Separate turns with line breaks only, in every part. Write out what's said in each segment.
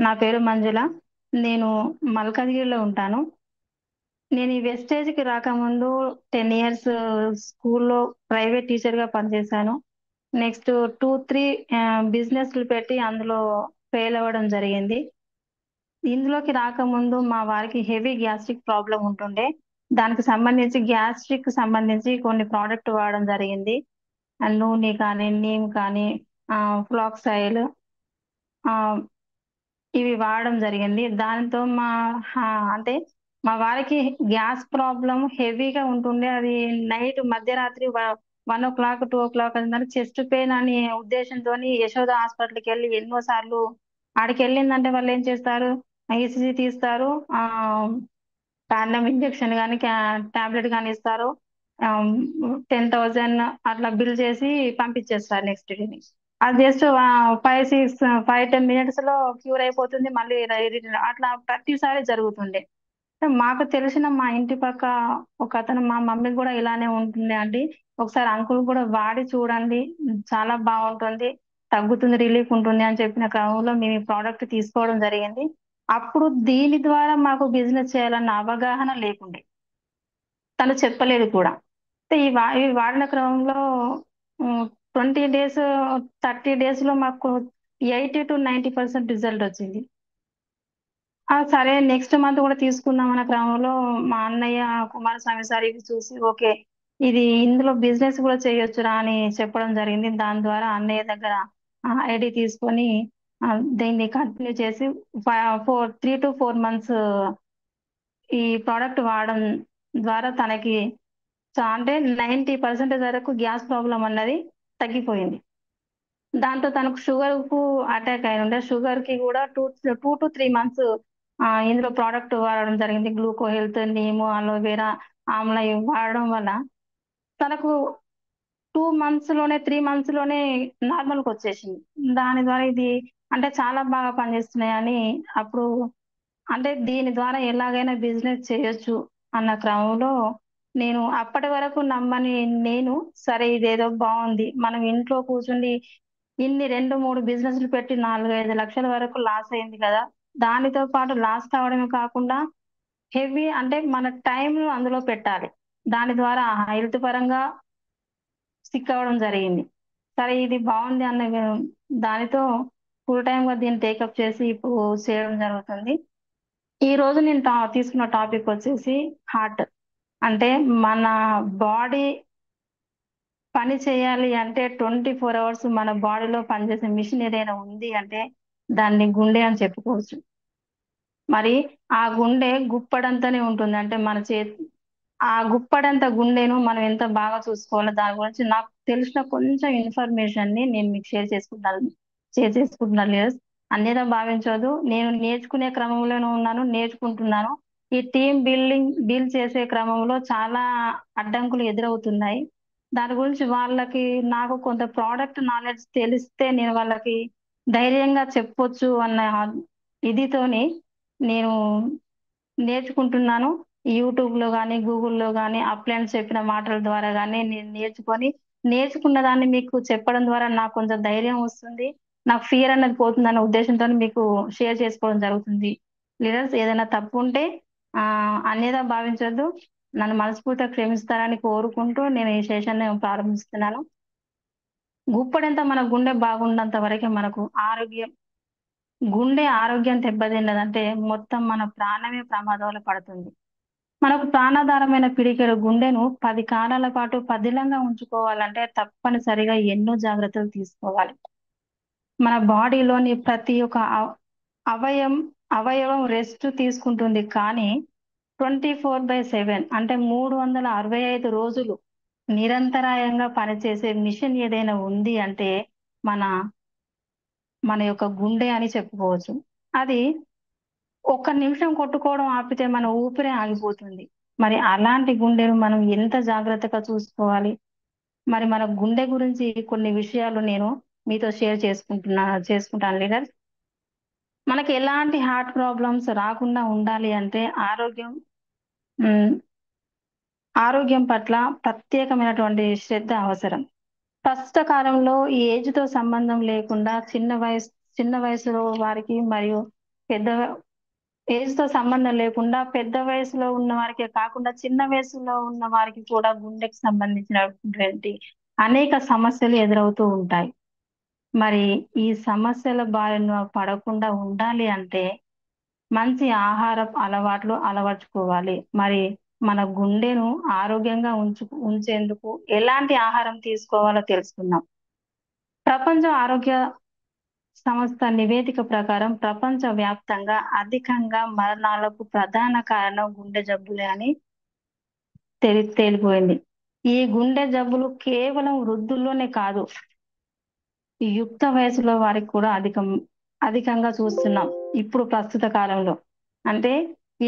నా పేరు మంజుల. నేను మల్కాజ్గిరిలో ఉంటాను. నేను ఈ వెస్టేజ్‌కి రాకముందు 10 ఇయర్స్ స్కూల్‌లో ప్రైవేట్ టీచర్‌గా పనిచేశాను. నెక్స్ట్ 2, 3 బిజినెస్‌లు పెట్టి అందులో ఫెయిల్ అవ్వడం జరిగింది. ఇందులోకి రాకముందు మా వారికి హెవీ గ్యాస్ట్రిక్ ప్రాబ్లమ్ ఉంటుండే. దానికి సంబంధించి గ్యాస్ట్రిక్‌కి సంబంధించి కొన్ని ప్రొడక్ట్ వాడడం జరిగింది. నూనె కానీ, నీమ్ కానీ, ఫ్లాక్స్ ఆయిల్, ఆహ్ ఇవి వాడడం జరిగింది. దానితో అంటే మా వారికి గ్యాస్ ప్రాబ్లమ్ హెవీగా ఉంటుండే. అది నైట్ మధ్యరాత్రి 1:00, 2:00 అయిందంటే చెస్ట్ పెయిన్ అనే ఉద్దేశంతోని యశోద హాస్పిటల్‌కెళ్ళి ఎన్నో సార్లు ఆడికెళ్ళిందంటే వాళ్ళేం చేస్తారు, ఈసీజీ తీస్తారు. ఆహ్, టాండమ్ ఇంజెక్షన్ గాని, టాబ్లెట్ గాని ఇస్తారు. ఆహ్, 10,000 అట్లా బిల్ చేసి పంపించేస్తారు నెక్స్ట్ డేని. అది జస్ట్ 5, 10 మినిట్స్‌లో క్యూర్ అయిపోతుంది. మళ్ళీ అట్లా ప్రతిసారి జరుగుతుండే. మాకు తెలిసిన మా ఇంటి పక్క ఒకతను మా మమ్మీకి గూడా ఇలానే ఉంటుండే అండి. ఒకసారి అంకుల్ గూడా వాడి చూడండి. చాలా బావుంటుంది. తగ్గుతుంది, రిలీఫ్ ఉంటుంది అని చెప్పిన క్రమంలో మేము ఈ ప్రొడక్ట్ తీసుకోవడం జరిగింది. అప్పుడు దీని ద్వారా మాకు బిజినెస్ చేయాలన్న అవగాహన లేకుండే. తను చెప్పలేదు కూడా. అయితే ఇవి వాడిన క్రమంలో హ్మ్. 20 డేస్, 30 డేస్‌లో మాకు 80-90% రిజల్ట్ వచ్చింది. సరే నెక్స్ట్ మంత్ కూడా తీసుకుందాం అన్న క్రమంలో మా అన్నయ్య, కుమారస్వామి సార్ ఇవి చూసి ఓకే. ఇది ఇందులో బిజినెస్ కూడా చేయొచ్చురా అని చెప్పడం జరిగింది. దాని ద్వారా అన్నయ్య దగ్గర ఐడీ తీసుకొని దీన్ని కంటిన్యూ చేసి 3-4 మంత్స్ ఈ ప్రొడక్ట్ వాడడం ద్వారా తనకి అంటే 90% వరకు గ్యాస్ ప్రాబ్లమ్ అన్నది తగ్గిపోయింది. దాంతో తనకు షుగర్‌కు అటాక్ అయ్యుండే. షుగర్‌కి గూడా 2-3 మంత్స్ ఇందులో ప్రొడక్ట్ వాడడం జరిగింది. గ్లూకో హెల్త్, నీము, అలోవెరా, ఆమ్లా ఇవి వాడడం వల్ల తనకు 2 మంత్స్‌లోనే, 3 మంత్స్‌లోనే నార్మల్‌కొచ్చేసింది. దాని ద్వారా ఇది అంటే చాలా బాగా పనిచేస్తున్నాయని అప్పుడు అంటే దీని ద్వారా ఎలాగైనా బిజినెస్ చేయొచ్చు అన్న క్రమంలో నేను అప్పటి వరకు నమ్మని నేను, సరే ఇదేదో బావుంది. మనం ఇంట్లో కూర్చుండి ఇన్ని 2, 3 బిజినెస్‌లు పెట్టి 4, 5 లక్షల వరకు లాస్ అయింది కదా! దానితో పాటు లాస్ కావడమే కాకుండా హెవీ అంటే మన టైమ్‌ను అందులో పెట్టాలి. దాని ద్వారా హెల్త్ పరంగా సిక్ అవ్వడం జరిగింది. సరే ఇది బావుంది అన్న దానితో ఫుల్ టైమ్‌గా దీన్ని టేకప్ చేసి ఇప్పుడు చేయడం జరుగుతుంది. ఈరోజు నేను తీసుకున్న టాపిక్ వచ్చేసి హార్ట్. అంటే మన బాడీ పని చేయాలి అంటే 24 అవర్స్ మన బాడీలో పనిచేసే మిషన్ ఏదైనా ఉంది అంటే దాన్ని గుండె అని చెప్పుకోవచ్చు. మరి ఆ గుండె గుప్పడంతనే ఉంటుంది. అంటే మన ఆ గుప్పడంత గుండెను మనం ఎంత బాగా చూసుకోవాలో దాని గురించి నాకు తెలిసిన కొంచెం ఇన్ఫర్మేషన్‌ని నేను మీకు షేర్ చేసుకుంటున్నాను లియర్స్. అన్యథా భావించొద్దు. నేను నేర్చుకునే క్రమంలోనే ఉన్నాను. నేర్చుకుంటున్నాను. ఈ బిల్డ్ చేసే క్రమంలో చాలా అడ్డంకులు ఎదురవుతున్నాయి. దాని గురించి వాళ్ళకి నాకు కొంత ప్రొడక్ట్ నాలెడ్జ్ తెలిస్తే నేను వాళ్ళకి ధైర్యంగా చెప్పొచ్చు అన్న ఇదితోని నేను నేర్చుకుంటున్నాను. యూట్యూబ్‌లో గాని, గూగుల్‌లో గాని అప్లైన్స్ చెప్పిన మాటల ద్వారా గాని నేను నేర్చుకున్న దాన్ని మీకు చెప్పడం ద్వారా నాకు కొంచెం ధైర్యం వస్తుంది. నాకు ఫియర్ అన్నది పోతుందన్న ఉద్దేశంతోని మీకు షేర్ చేసుకోవడం జరుగుతుంది. లీడర్స్ ఏదైనా తప్పుంటే అన్యథా భావించొద్దు. నన్ను మనస్ఫూర్తిగా క్షమిస్తారని కోరుకుంటూ నేను ఈ సెషన్‌ని ప్రారంభిస్తున్నాను. గుప్పెడంత మన గుండె బాగున్నంత వరకే మనకు గుండె ఆరోగ్యం దెబ్బతిన్నదంటే మొత్తం మన ప్రాణమే ప్రమాదంలో పడుతుంది. మనకు ప్రాణాధారమైన పిడికెడు గుండెను 10 కాలాల పాటు పదిలంగా ఉంచుకోవాలంటే తప్పనిసరిగా ఎన్నో జాగ్రత్తలు తీసుకోవాలి. మన బాడీలోని ప్రతి ఒక్క అవయం అవయవం రెస్ట్ తీసుకుంటుంది. కానీ 24/7 అంటే 365 రోజులు నిరంతరాయంగా పనిచేసే మిషన్ ఏదైనా ఉంది అంటే మన మన యొక్క గుండె అని చెప్పుకోవచ్చు. అది ఒక్క నిమిషం కొట్టుకోవడం ఆపితే మన ఊపిరే ఆగిపోతుంది. మరి అలాంటి గుండెను మనం ఎంత జాగ్రత్తగా చూసుకోవాలి? మరి మన గుండె గురించి కొన్ని విషయాలు నేను మీతో చేసుకుంటాను లీడర్. మనకి ఎలాంటి హార్ట్ ప్రాబ్లమ్స్ రాకుండా ఉండాలి అంటే హ్మ్. ఆరోగ్యం పట్ల ప్రత్యేకమైనటువంటి శ్రద్ధ అవసరం. ప్రస్తుత కాలంలో ఈ ఏజ్‌తో సంబంధం లేకుండా చిన్న వయసులో వారికి మరియు పెద్ద ఏజ్ తో సంబంధం లేకుండా పెద్ద వయసులో ఉన్న వారికే కాకుండా చిన్న వయసులో ఉన్న వారికి కూడా గుండెకి సంబంధించినటువంటి అనేక సమస్యలు ఎదురవుతూ ఉంటాయి. మరి ఈ సమస్యల బారిన పడకుండా ఉండాలి అంటే మంచి ఆహారపు అలవాట్లు అలవర్చుకోవాలి. మరి మన గుండెను ఆరోగ్యంగా ఉంచేందుకు ఎలాంటి ఆహారం తీసుకోవాలో తెలుసుకుందాం. ప్రపంచ ఆరోగ్య సంస్థ నివేదిక ప్రకారం ప్రపంచవ్యాప్తంగా అధికంగా మరణాలకు ప్రధాన కారణం గుండె జబ్బులే అని తేలిపోయింది. ఈ గుండె జబ్బులు కేవలం వృద్ధుల్లోనే కాదు, యుక్త వయసులో వారికి కూడా అధికంగా చూస్తున్నాం ఇప్పుడు ప్రస్తుత కాలంలో. అంటే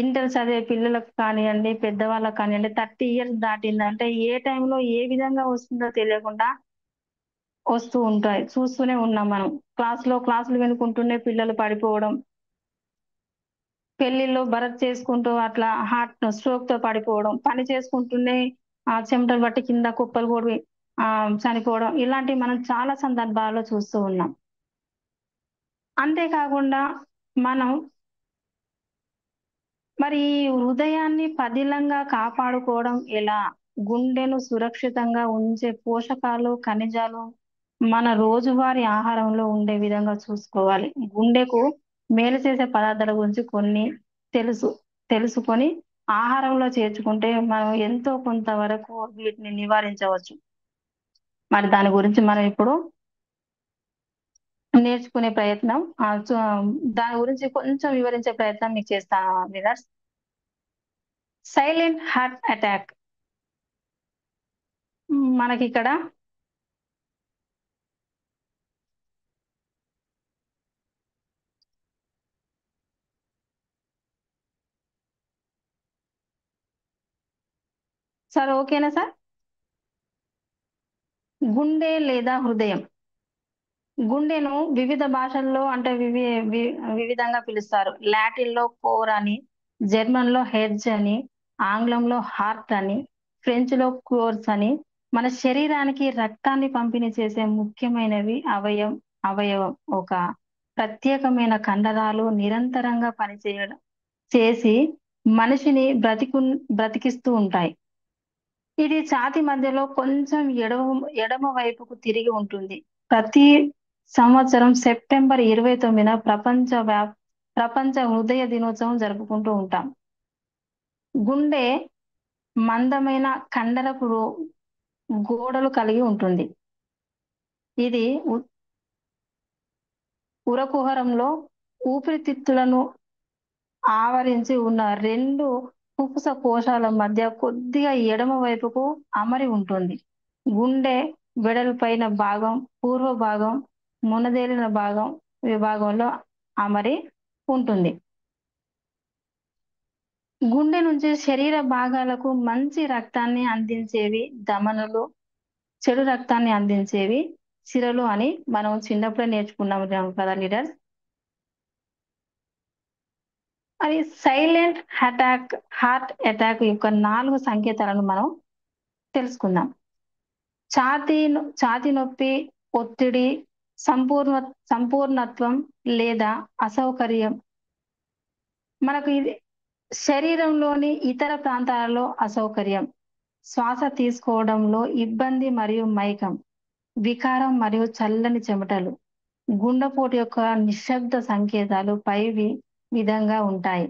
ఇంటర్ చదివే పిల్లలకు కానియండి, పెద్దవాళ్ళకి కానియండి, 30 ఇయర్స్ దాటిందంటే ఏ టైంలో ఏ విధంగా వస్తుందో తెలియకుండా వస్తూ ఉంటాయి. చూస్తూనే ఉన్నాం మనం. క్లాసులు వినుకుంటూనే పిల్లలు పడిపోవడం, పెళ్లిలో భరత్ చేసుకుంటూ అట్లా స్ట్రోక్ తో పడిపోవడం, పని చేసుకుంటూనే చెమటలు బట్టి కింద కుప్పలు కూడా చనిపోవడం, ఇలాంటివి మనం చాలా సందర్భాల్లో చూస్తూ ఉన్నాం. అంతేకాకుండా మనం మరి ఈ హృదయాన్ని పదిలంగా కాపాడుకోవడం ఎలా? గుండెను సురక్షితంగా ఉంచే పోషకాలు, ఖనిజాలు మన రోజువారీ ఆహారంలో ఉండే విధంగా చూసుకోవాలి. గుండెకు మేలు చేసే పదార్థాల గురించి కొన్ని తెలుసు తెలుసుకొని ఆహారంలో చేర్చుకుంటే మనం ఎంతో కొంతవరకు వీటిని నివారించవచ్చు. మరి దాని గురించి మనం ఇప్పుడు నేర్చుకునే ప్రయత్నం దాని గురించి కొంచెం వివరించే ప్రయత్నం మీకు చేస్తాను లీడర్స్. సైలెంట్ హార్ట్ అటాక్ మనకిక్కడ సార్ ఓకేనా సార్? గుండె లేదా హృదయం. గుండెను వివిధ భాషల్లో అంటే వివిధంగా పిలుస్తారు. లాటిన్‌లో కోర్ అని, జర్మన్‌లో హెర్జ్ అని, ఆంగ్లంలో హార్ట్ అని, ఫ్రెంచ్‌లో కోర్స్ అని. మన శరీరానికి రక్తాన్ని పంపిణీ చేసే ముఖ్యమైనవి అవయవం. ఒక ప్రత్యేకమైన కండరాలు నిరంతరంగా చేసి మనిషిని బ్రతికిస్తూ ఉంటాయి. ఇది ఛాతీ మధ్యలో కొంచెం ఎడమ వైపుకు తిరిగి ఉంటుంది. ప్రతి సంవత్సరం సెప్టెంబర్ 29న ప్రపంచ హృదయ దినోత్సవం జరుపుకుంటూ ఉంటాం. గుండె మందమైన కండరపు గోడలు కలిగి ఉంటుంది. ఇది ఉరకుహరంలో ఊపిరితిత్తులను ఆవరించి ఉన్న 2 ఫుఫుస కోశాల మధ్య కొద్దిగా ఎడమ వైపుకు అమరి ఉంటుంది. గుండె వెడల్పైన భాగం, పూర్వ భాగం, మొనదేలిన విభాగంలో అమరి ఉంటుంది. గుండె నుంచి శరీర భాగాలకు మంచి రక్తాన్ని అందించేవి ధమనులు, చెడు రక్తాన్ని అందించేవి సిరలు అని మనం చిన్నప్పుడే నేర్చుకున్నాం కదా లీడర్స్. మరి సైలెంట్ హార్ట్ అటాక్ యొక్క 4 సంకేతాలను మనం తెలుసుకుందాం. ఛాతీ నొప్పి, ఒత్తిడి, సంపూర్ణత్వం లేదా అసౌకర్యం. మనకు ఇది శరీరంలోని ఇతర ప్రాంతాలలో అసౌకర్యం, శ్వాస తీసుకోవడంలో ఇబ్బంది మరియు మైకం, వికారం మరియు చల్లని చెమటలు. గుండెపోటు యొక్క నిశ్శబ్ద సంకేతాలు విధంగా ఉంటాయి.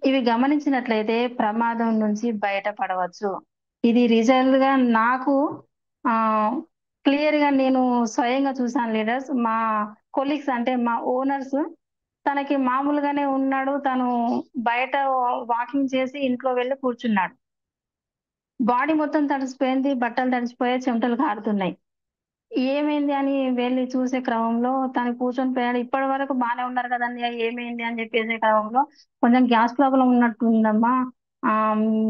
ఇవి గమనించినట్లయితే ప్రమాదం నుంచి బయటపడవచ్చు. ఇది రిజల్ట్ గా నాకు క్లియర్ గా నేను స్వయంగా చూసాను లీడర్స్. మా కొలీగ్స్ అంటే మా ఓనర్స్, తనకి మామూలుగానే ఉన్నాడు. తను బయట వాకింగ్ చేసి ఇంట్లో వెళ్ళి కూర్చున్నాడు. బాడీ మొత్తం తడిసిపోయింది, బట్టలు తడిసిపోయాయి, చెమటలు కారుతున్నాయి. ఏమైంది అని వెళ్ళి చూసే క్రమంలో తను కూర్చొని పోయాడు. ఇప్పటి వరకు బానే ఉన్నారు కదండి, ఏమైంది అని చెప్పేసే క్రమంలో కొంచెం గ్యాస్ ప్రాబ్లం ఉన్నట్టుందమ్మా. ఆ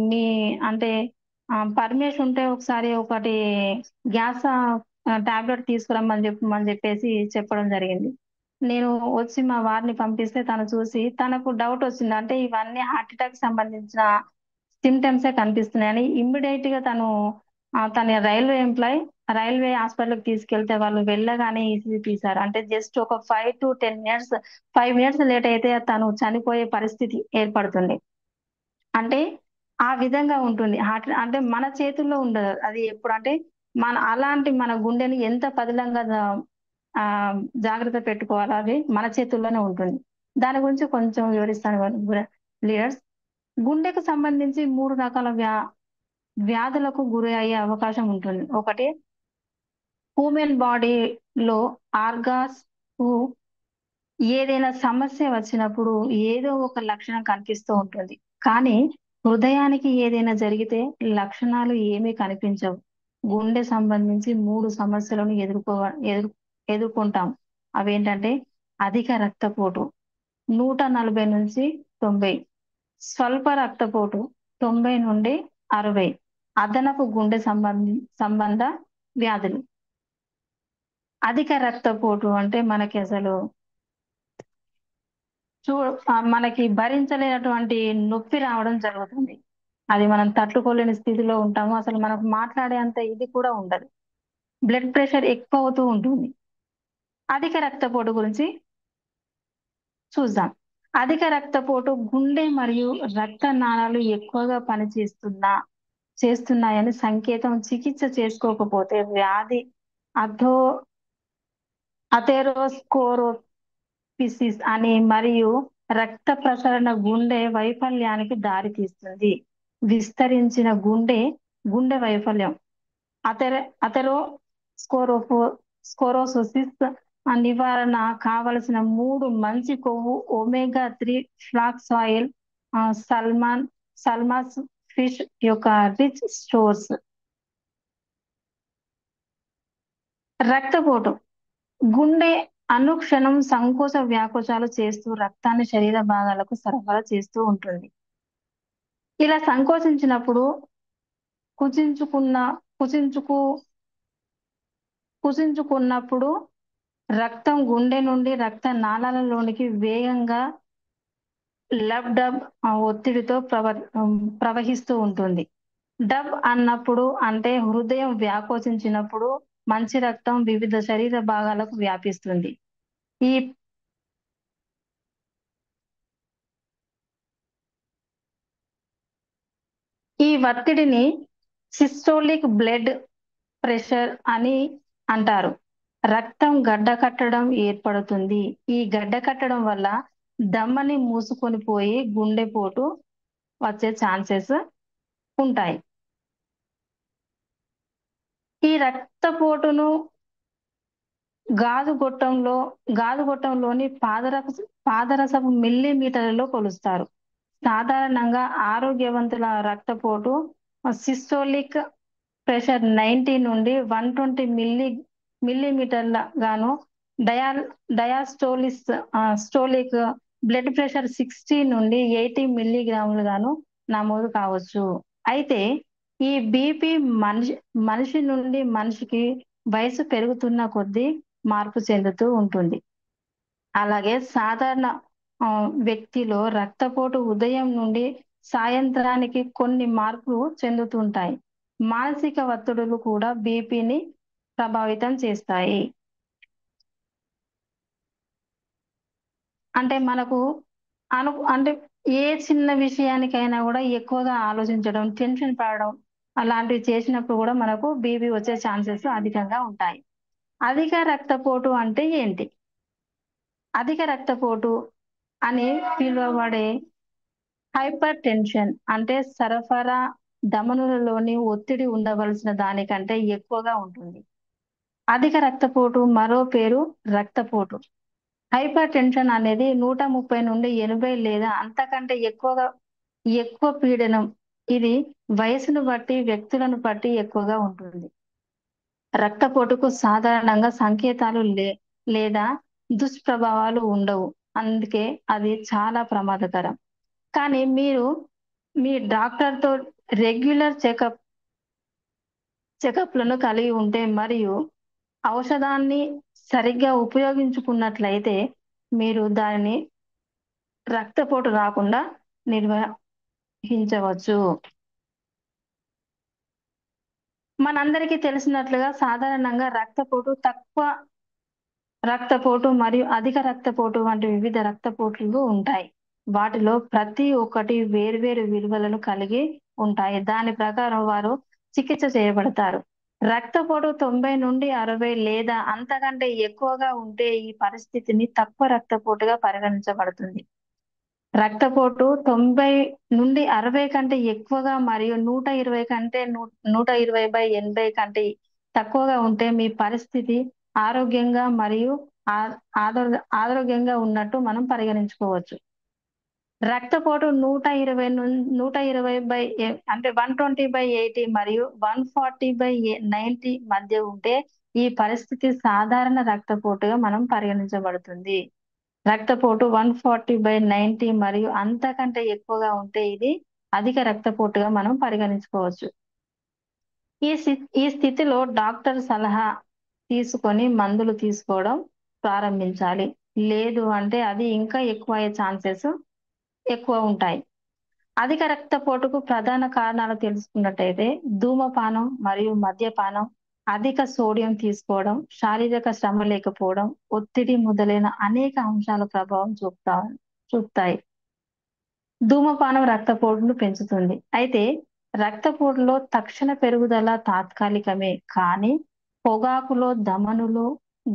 మీ అంటే పర్మిషన్ ఉంటే ఒకసారి ఒకటి గ్యాస్ టాబ్లెట్ తీసుకురమ్మని చెప్పేసి చెప్పడం జరిగింది. నేను వచ్చి మా వారిని పంపిస్తే తను చూసి తనకు డౌట్ వచ్చింది. అంటే ఇవన్నీ హార్ట్ అటాక్ సంబంధించిన సిమ్టమ్సే కనిపిస్తున్నాయని ఇమ్మీడియట్ గా తను తన రైల్వే ఎంప్లాయ్. రైల్వే హాస్పిటల్‌కి తీసుకెళ్తే వాళ్ళు వెళ్ళగానే ఈసీజీ తీశారు. అంటే జస్ట్ ఒక 5-10 మినిట్స్, 5 మినిట్స్ లేట్ అయితే తను చనిపోయే పరిస్థితి ఏర్పడుతుంది. అంటే ఆ విధంగా ఉంటుంది. అంటే మన చేతుల్లో ఉండదు. అది ఎప్పుడంటే అలాంటి మన గుండెని ఎంత పదిలంగా జాగ్రత్త పెట్టుకోవాలో అది మన చేతుల్లోనే ఉంటుంది. దాని గురించి కొంచెం వివరిస్తాను లీడర్స్. గుండెకు సంబంధించి 3 రకాల వ్యాధులకు గురి అయ్యే అవకాశం ఉంటుంది. ఒకటి హ్యూమన్ బాడీలో ఆర్గాన్స్‌కు ఏదైనా సమస్య వచ్చినప్పుడు ఏదో ఒక లక్షణం కనిపిస్తూ ఉంటుంది. కానీ హృదయానికి ఏదైనా జరిగితే లక్షణాలు ఏమీ కనిపించవు. గుండె సంబంధించి 3 సమస్యలను ఎదుర్కొంటాం. అవేంటంటే అధిక రక్తపోటు 140-90, స్వల్ప రక్తపోటు 90-60, అదనపు గుండె సంబంధ వ్యాధులు. అధిక రక్తపోటు అంటే మనకి భరించలేనటువంటి నొప్పి రావడం జరుగుతుంది. అది మనం తట్టుకోలేని స్థితిలో ఉంటాము. అసలు మనకు మాట్లాడే అంత ఇది కూడా ఉండదు. బ్లడ్ ప్రెషర్ ఎక్కువవుతూ ఉంటుంది. అధిక రక్తపోటు గురించి చూద్దాం. అధిక రక్తపోటు గుండె మరియు రక్త నాళాలు ఎక్కువగా చేస్తున్నాయని సంకేతం. చికిత్స చేసుకోకపోతే వ్యాధి అథో అథెరోస్క్లెరోసిస్ అని మరియు రక్త ప్రసరణ గుండె వైఫల్యానికి దారితీస్తుంది. విస్తరించిన గుండె వైఫల్యం అథెరోస్క్లెరోసిస్ స్కోరోసిస్ నివారణ కావలసిన 3 మంచి కొవ్వు ఒమేగా 3 ఫ్లాక్స్ ఆయిల్, సల్మాన్ సల్మాస్ ఫిష్ యొక్క రిచ్ స్టోర్స్. రక్తపోటు గుండె అనుక్షణం సంకోచ వ్యాకోచాలు చేస్తూ రక్తాన్ని శరీర భాగాలకు సరఫరా చేస్తూ ఉంటుంది. ఇలా సంకోచించినప్పుడు కుచించుకున్న కుచించుకు కుచించుకున్నప్పుడు రక్తం గుండె నుండి రక్త నాళాలలోనికి వేగంగా డబ్ ఒత్తిడితో ప్రవహిస్తూ ఉంటుంది. డబ్ అన్నప్పుడు అంటే హృదయం వ్యాకోచించినప్పుడు మంచి రక్తం వివిధ శరీర భాగాలకు వ్యాపిస్తుంది. ఈ ఈ ఒత్తిడిని సిస్టోలిక్ బ్లడ్ ప్రెషర్ అని అంటారు. రక్తం గడ్డకట్టడం ఏర్పడుతుంది. ఈ గడ్డకట్టడం వల్ల దమ్మని మూసుకొని పోయి గుండెపోటు వచ్చే ఛాన్సెస్ ఉంటాయి. ఈ రక్తపోటును గాజుగొట్టంలోని పాదరసపు మిల్లీమీటర్లలో కొలుస్తారు. సాధారణంగా ఆరోగ్యవంతుల రక్తపోటు సిస్టోలిక్ ప్రెషర్ 90 నుండి 120 మిల్లీమీటర్ల గాను, డయాస్టోలిక్ స్టోలిక్ బ్లడ్ ప్రెషర్ 60 నుండి 80 మిల్లీగ్రాములు గాను నమోదు కావచ్చు. అయితే ఈ బీపీ మనిషి నుండి మనిషికి వయసు పెరుగుతున్న కొద్దీ మార్పు చెందుతూ ఉంటుంది. అలాగే సాధారణ వ్యక్తిలో రక్తపోటు ఉదయం నుండి సాయంత్రానికి కొన్ని మార్పులు చెందుతుంటాయి. మానసిక ఒత్తిడులు కూడా బీపీని ప్రభావితం చేస్తాయి. అంటే మనకు అంటే ఏ చిన్న విషయానికైనా కూడా ఎక్కువగా ఆలోచించడం, టెన్షన్ పడడం అలాంటివి చేసినప్పుడు కూడా మనకు బీపీ వచ్చే ఛాన్సెస్ అధికంగా ఉంటాయి. అధిక రక్తపోటు అంటే ఏంటి? అధిక రక్తపోటు అని పిలువబడే హైపర్ టెన్షన్ అంటే సరఫరా ధమనులలోని ఒత్తిడి ఉండవలసిన దానికంటే ఎక్కువగా ఉంటుంది. అధిక రక్తపోటు మరో పేరు రక్తపోటు. హైపర్ టెన్షన్ అనేది 130 నుండి 80 లేదా అంతకంటే ఎక్కువ పీడనం. ఇది వయసును బట్టి, వ్యక్తులను బట్టి ఎక్కువగా ఉంటుంది. రక్తపోటుకు సాధారణంగా సంకేతాలు లేదా దుష్ప్రభావాలు ఉండవు. అందుకే అది చాలా ప్రమాదకరం. కానీ మీరు మీ డాక్టర్‌తో రెగ్యులర్ చెకప్‌లను కలిగి ఉంటే మరియు ఔషధాన్ని సరిగ్గా ఉపయోగించుకున్నట్లయితే మీరు దానిని రక్తపోటు రాకుండా నిర్వహించవచ్చు. మనందరికీ తెలిసినట్లుగా సాధారణంగా రక్తపోటు మరియు అధిక రక్తపోటు వంటి వివిధ రక్తపోట్లు ఉంటాయి. వాటిలో ప్రతి ఒక్కటి వేర్వేరు విలువలను కలిగి ఉంటాయి. దాని ప్రకారం వారు చికిత్స చేయబడతారు. రక్తపోటు 90-60 లేదా అంతకంటే ఎక్కువగా ఉంటే ఈ పరిస్థితిని తక్కువ రక్తపోటుగా పరిగణించబడుతుంది. రక్తపోటు 90-60 కంటే ఎక్కువగా మరియు 120 కంటే 120/80 కంటే తక్కువగా ఉంటే మీ పరిస్థితి ఆరోగ్యంగా మరియు ఆ ఆరోగ్యంగా ఉన్నట్టు మనం పరిగణించుకోవచ్చు. రక్తపోటు 120 అంటే 120/80 మరియు 140/90 మధ్య ఉంటే ఈ పరిస్థితి సాధారణ రక్తపోటుగా మనం పరిగణించబడుతుంది. రక్తపోటు 140/90 మరియు అంతకంటే ఎక్కువగా ఉంటే ఇది అధిక రక్తపోటుగా మనం పరిగణించుకోవచ్చు. ఈ స్థితిలో డాక్టర్ సలహా తీసుకొని మందులు తీసుకోవడం ప్రారంభించాలి. లేదు అంటే అది ఇంకా ఎక్కువయ్యే ఛాన్సెస్ ఎక్కువ ఉంటాయి. అధిక రక్తపోటుకు ప్రధాన కారణాలు తెలుసుకున్నట్టయితే ధూమపానం మరియు మద్యపానం, అధిక సోడియం తీసుకోవడం, శారీరక శ్రమ లేకపోవడం, ఒత్తిడి మొదలైన అనేక అంశాల ప్రభావం చూపుతాయి. ధూమపానం రక్తపోటును పెంచుతుంది. అయితే రక్తపోటులో తక్షణ పెరుగుదల తాత్కాలికమే. కానీ పొగాకులో ధమనులు,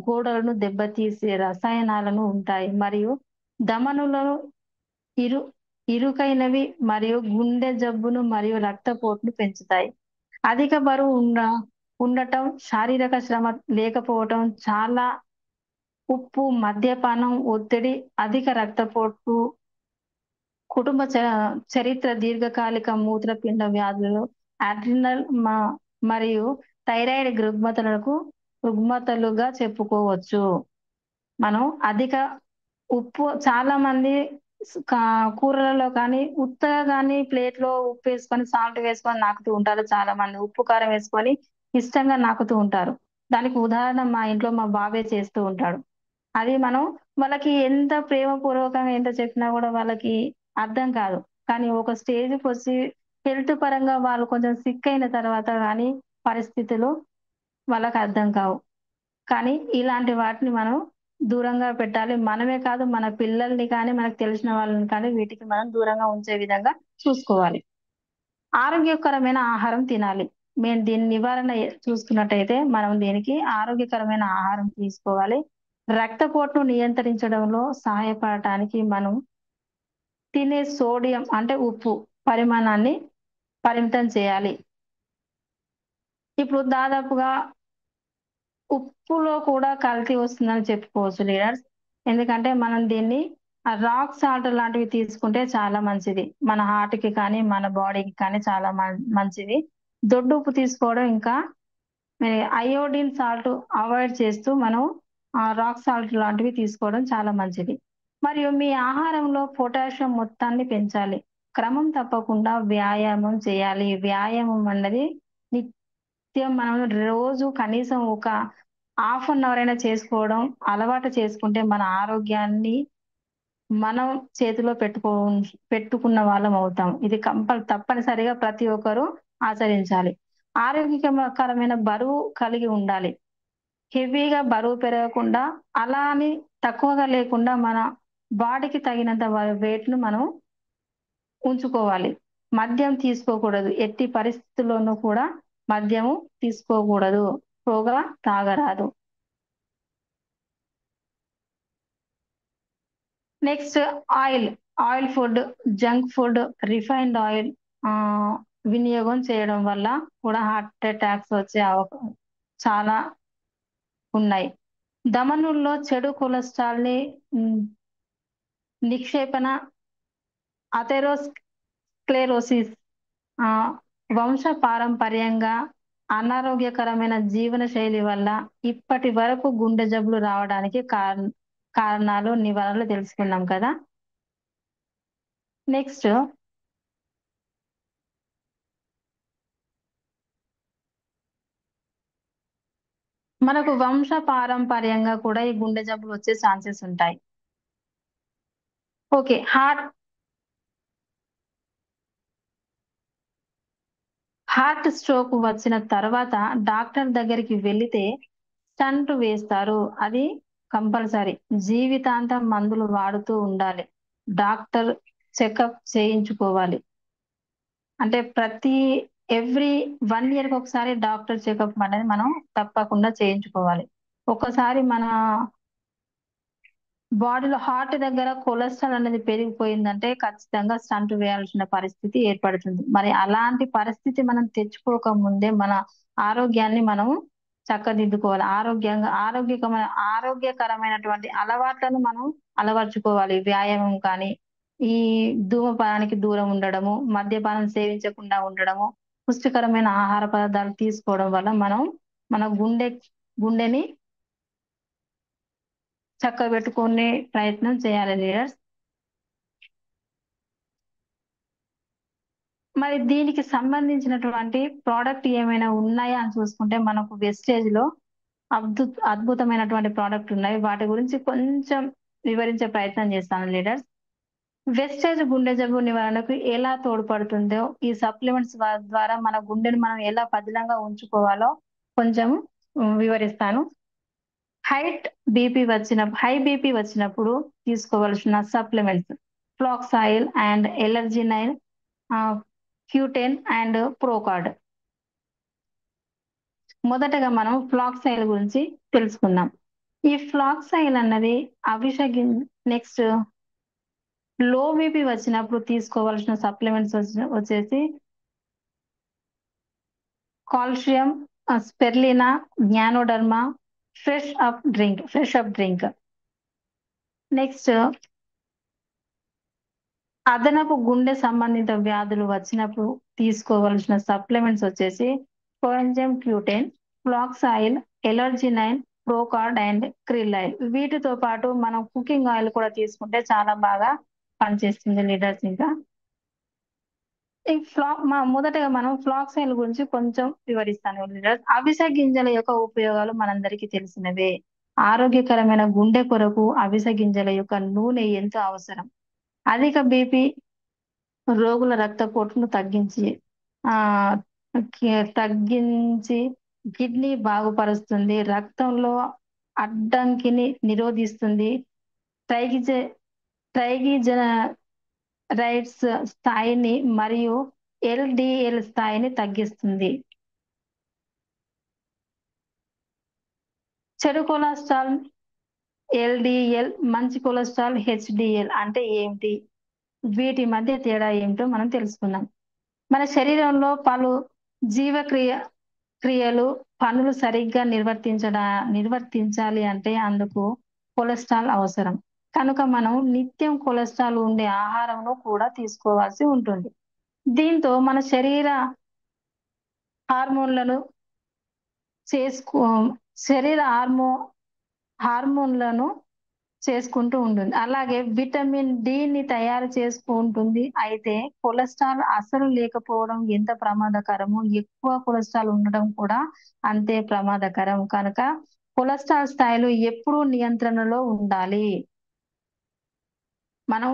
గోడలను దెబ్బతీసే రసాయనాలను ఉంటాయి మరియు ధమనులను ఇరు ఇరుకైనవి మరియు గుండె జబ్బును మరియు రక్తపోటును పెంచుతాయి. అధిక బరువు ఉండటం, శారీరక శ్రమ లేకపోవటం, చాలా ఉప్పు, మద్యపానం, ఒత్తిడి, అధిక రక్తపోటు, కుటుంబ చరిత్ర, దీర్ఘకాలిక మూత్రపిండ వ్యాధులు, అడ్రినల్ మరియు థైరాయిడ్ రుగ్మతలుగా చెప్పుకోవచ్చు. మనం అధిక ఉప్పు చాలా మంది కూరలలో కానీ, ఉత్తగా గానీ ప్లేట్‌లో ఉప్పేసుకొని, సాల్ట్ వేసుకొని నాకుతూ ఉంటారు చాలా మంది. ఉప్పు, కారం వేసుకొని ఇష్టంగా నాకుతూ ఉంటారు. దానికి ఉదాహరణ మా ఇంట్లో మా బాబే చేస్తూ ఉంటాడు. అది మనం వాళ్ళకి ఎంత ప్రేమపూర్వకంగా ఎంత చెప్పినా గూడా వాళ్ళకి అర్థం కాదు. కానీ ఒక స్టేజ్‌కొచ్చి హెల్త్ పరంగా వాళ్ళు కొంచెం సిక్ అయిన తర్వాత గానీ పరిస్థితులు వాళ్ళకి అర్థం కావు. కానీ ఇలాంటి వాటిని మనం దూరంగా పెట్టాలి. మనమే కాదు మన పిల్లల్ని కానీ, మనకు తెలిసిన వాళ్ళని కానీ వీటికి మనం దూరంగా ఉంచే విధంగా చూసుకోవాలి. ఆరోగ్యకరమైన ఆహారం తినాలి. మేము దీని నివారణ చూసుకున్నట్టయితే మనం దీనికి ఆరోగ్యకరమైన ఆహారం తీసుకోవాలి. రక్తపోటును నియంత్రించడంలో సహాయపడటానికి మనం తినే సోడియం అంటే ఉప్పు పరిమాణాన్ని పరిమితం చేయాలి. ఇప్పుడు దాదాపుగా ఉప్పులో కూడా కల్తీ వస్తుందని చెప్పుకోవచ్చు లీడర్స్. ఎందుకంటే మనం దీన్ని రాక్ సాల్ట్ లాంటివి తీసుకుంటే చాలా మంచిది. మన హార్ట్‌కి కానీ, మన బాడీకి కానీ చాలా మంచిది. దొడ్డుప్పు తీసుకోవడం ఇంకా అయోడిన్ సాల్ట్ అవాయిడ్ చేస్తూ మనం రాక్ సాల్ట్ లాంటివి తీసుకోవడం చాలా మంచిది. మరియు మీ ఆహారంలో పొటాషియం మొత్తాన్ని పెంచాలి. క్రమం తప్పకుండా వ్యాయామం చేయాలి. వ్యాయామం అన్నది నిత్యం మనం రోజు కనీసం ఒక హాఫ్ అన్ అవర్ అయినా చేసుకోవడం అలవాటు చేసుకుంటే మన ఆరోగ్యాన్ని మనం చేతిలో పెట్టుకున్న వాళ్ళం అవుతాం. ఇది తప్పనిసరిగా ప్రతి ఒక్కరూ ఆచరించాలి. ఆరోగ్యకరమైన బరువు కలిగి ఉండాలి. హెవీగా బరువు పెరగకుండా, అలా అని తక్కువగా లేకుండా మన బాడీకి తగినంత వెయిట్‌ను మనం ఉంచుకోవాలి. మద్యం తీసుకోకూడదు. ఎట్టి పరిస్థితుల్లోనూ కూడా మద్యము తీసుకోకూడదు. పొగ తాగరాదు. Next oil. Oil food, junk food, refined oil ah, వినియోగం చేయడం వల్ల కూడా హార్ట్ అటాక్స్ వచ్చే చాలా ఉన్నాయి. ధమనుల్లో చెడు కొలెస్ట్రాల్‌ని హ్మ్, నిక్షేపణ, అథెరోస్క్లెరోసిస్ ఆహ్, వంశపారంపర్యంగా అనారోగ్యకరమైన జీవనశైలి వల్ల ఇప్పటి వరకు గుండె జబ్బులు రావడానికి కారణాలు, నివారణలు తెలుసుకున్నాం కదా! నెక్స్ట్ మనకు వంశపారంపర్యంగా కూడా ఈ గుండె జబ్బులు వచ్చే ఛాన్సెస్ ఉంటాయి. ఓకే. హార్ట్ స్ట్రోక్ వచ్చిన తర్వాత డాక్టర్ దగ్గరికి వెళితే స్టంట్ వేస్తారు. అది కంపల్సరీ. జీవితాంతం మందులు వాడుతూ ఉండాలి. డాక్టర్ చెకప్ చేయించుకోవాలి. అంటే ఎవ్రీ 1 ఇయర్‌కి ఒకసారి డాక్టర్ చెకప్ అనేది మనం తప్పకుండా చేయించుకోవాలి. ఒక్కసారి మన బాడీలో హార్ట్ దగ్గర కొలెస్ట్రాల్ అనేది పెరిగిపోయిందంటే ఖచ్చితంగా స్టంట్ వేయాల్సిన పరిస్థితి ఏర్పడుతుంది. మరి అలాంటి పరిస్థితి మనం తెచ్చుకోక ముందే మన ఆరోగ్యాన్ని మనం చక్కదిద్దుకోవాలి. ఆరోగ్యకరమైనటువంటి అలవాట్లను మనం అలవర్చుకోవాలి. వ్యాయామం కానీ, ఈ ధూమపానానికి దూరం ఉండడము, మద్యపానం సేవించకుండా ఉండడము, పుష్టికరమైన ఆహార పదార్థాలు తీసుకోవడం వల్ల మనం మన గుండెని చక్కబెట్టుకునే ప్రయత్నం చేయాలి లీడర్స్. మరి దీనికి సంబంధించినటువంటి ప్రోడక్ట్ ఏమైనా ఉన్నాయా అని చూసుకుంటే మనకు వెస్టేజ్‌లో అద్భుతమైనటువంటి ప్రోడక్ట్ ఉన్నాయి. వాటి గురించి కొంచెం వివరించే ప్రయత్నం చేస్తాను లీడర్స్. వెస్టేజ్ గుండె జబ్బు నివారణకు ఎలా తోడ్పడుతుందో, ఈ సప్లిమెంట్స్ ద్వారా మన గుండెని మనం ఎలా పదిలంగా ఉంచుకోవాలో కొంచెం వివరిస్తాను. హై బీపీ వచ్చినప్పుడు తీసుకోవలసిన supplements flax oil and L arginine, Q ten and Procard. మొదటగా మనం ఫ్లాక్స్ ఆయిల్ గురించి తెలుసుకుందాం. ఈ ఫ్లాక్స్ ఆయిల్ అన్నది నెక్స్ట్ లో బీపీ వచ్చినప్పుడు తీసుకోవాల్సిన సప్లిమెంట్స్ వచ్చేసి calcium, spirulina, ganoderma, fresh up drink. Next అదనపు గుండె సంబంధిత వ్యాధులు వచ్చినప్పుడు తీసుకోవలసిన సప్లిమెంట్స్ వచ్చేసి coenzyme Q ten, flax oil, L arginine, Procard and krill oil. వీటితో పాటు మనం కుకింగ్ ఆయిల్ కూడా తీసుకుంటే చాలా బాగా పనిచేస్తుంది లీడర్స్. ఇంకా మొదటగా మనం ఫ్లాక్స్ ఆయిల్ గురించి కొంచెం వివరిస్తాను లీడర్స్. అవిసె గింజల యొక్క ఉపయోగాలు మనందరికీ తెలిసినవే. ఆరోగ్యకరమైన గుండె కొరకు అవిసె గింజల యొక్క నూనె ఎంతో అవసరం. అధిక బీపీ రోగుల రక్తపోటును ఆ తగ్గించి కిడ్నీ బాగుపరుస్తుంది. రక్తంలో అడ్డంకిని నిరోధిస్తుంది. ట్రైగిజ ట్రైగ్లిజరైడ్స్ స్థాయిని మరియు ఎల్‌డిఎల్ స్థాయిని తగ్గిస్తుంది. చెడు కొలెస్ట్రాల్ ఎల్‌డిఎల్, మంచి కొలెస్ట్రాల్ హెచ్‌డిఎల్ అంటే ఏంటి? వీటి మధ్య తేడా ఏమిటో మనం తెలుసుకుందాం. మన శరీరంలో పలు క్రియలు, పనులు సరిగ్గా నిర్వర్తించాలి అంటే అందుకు కొలెస్ట్రాల్ అవసరం. కనుక మనం నిత్యం కొలెస్ట్రాల్ ఉండే ఆహారంను కూడా తీసుకోవాల్సి ఉంటుంది. దీంతో మన శరీర హార్మోన్లను చేసుకో శరీర హార్మోన్లను చేసుకుంటూ ఉంటుంది. అలాగే విటమిన్ ని తయారు చేసుకుంటుంది. అయితే కొలెస్ట్రాల్ అసలు లేకపోవడం ఎంత ప్రమాదకరమో, ఎక్కువ కొలెస్ట్రాల్ ఉండడం కూడా అంతే ప్రమాదకరం. కనుక కొలెస్ట్రాల్ స్థాయిలు ఎప్పుడూ నియంత్రణలో ఉండాలి. మనం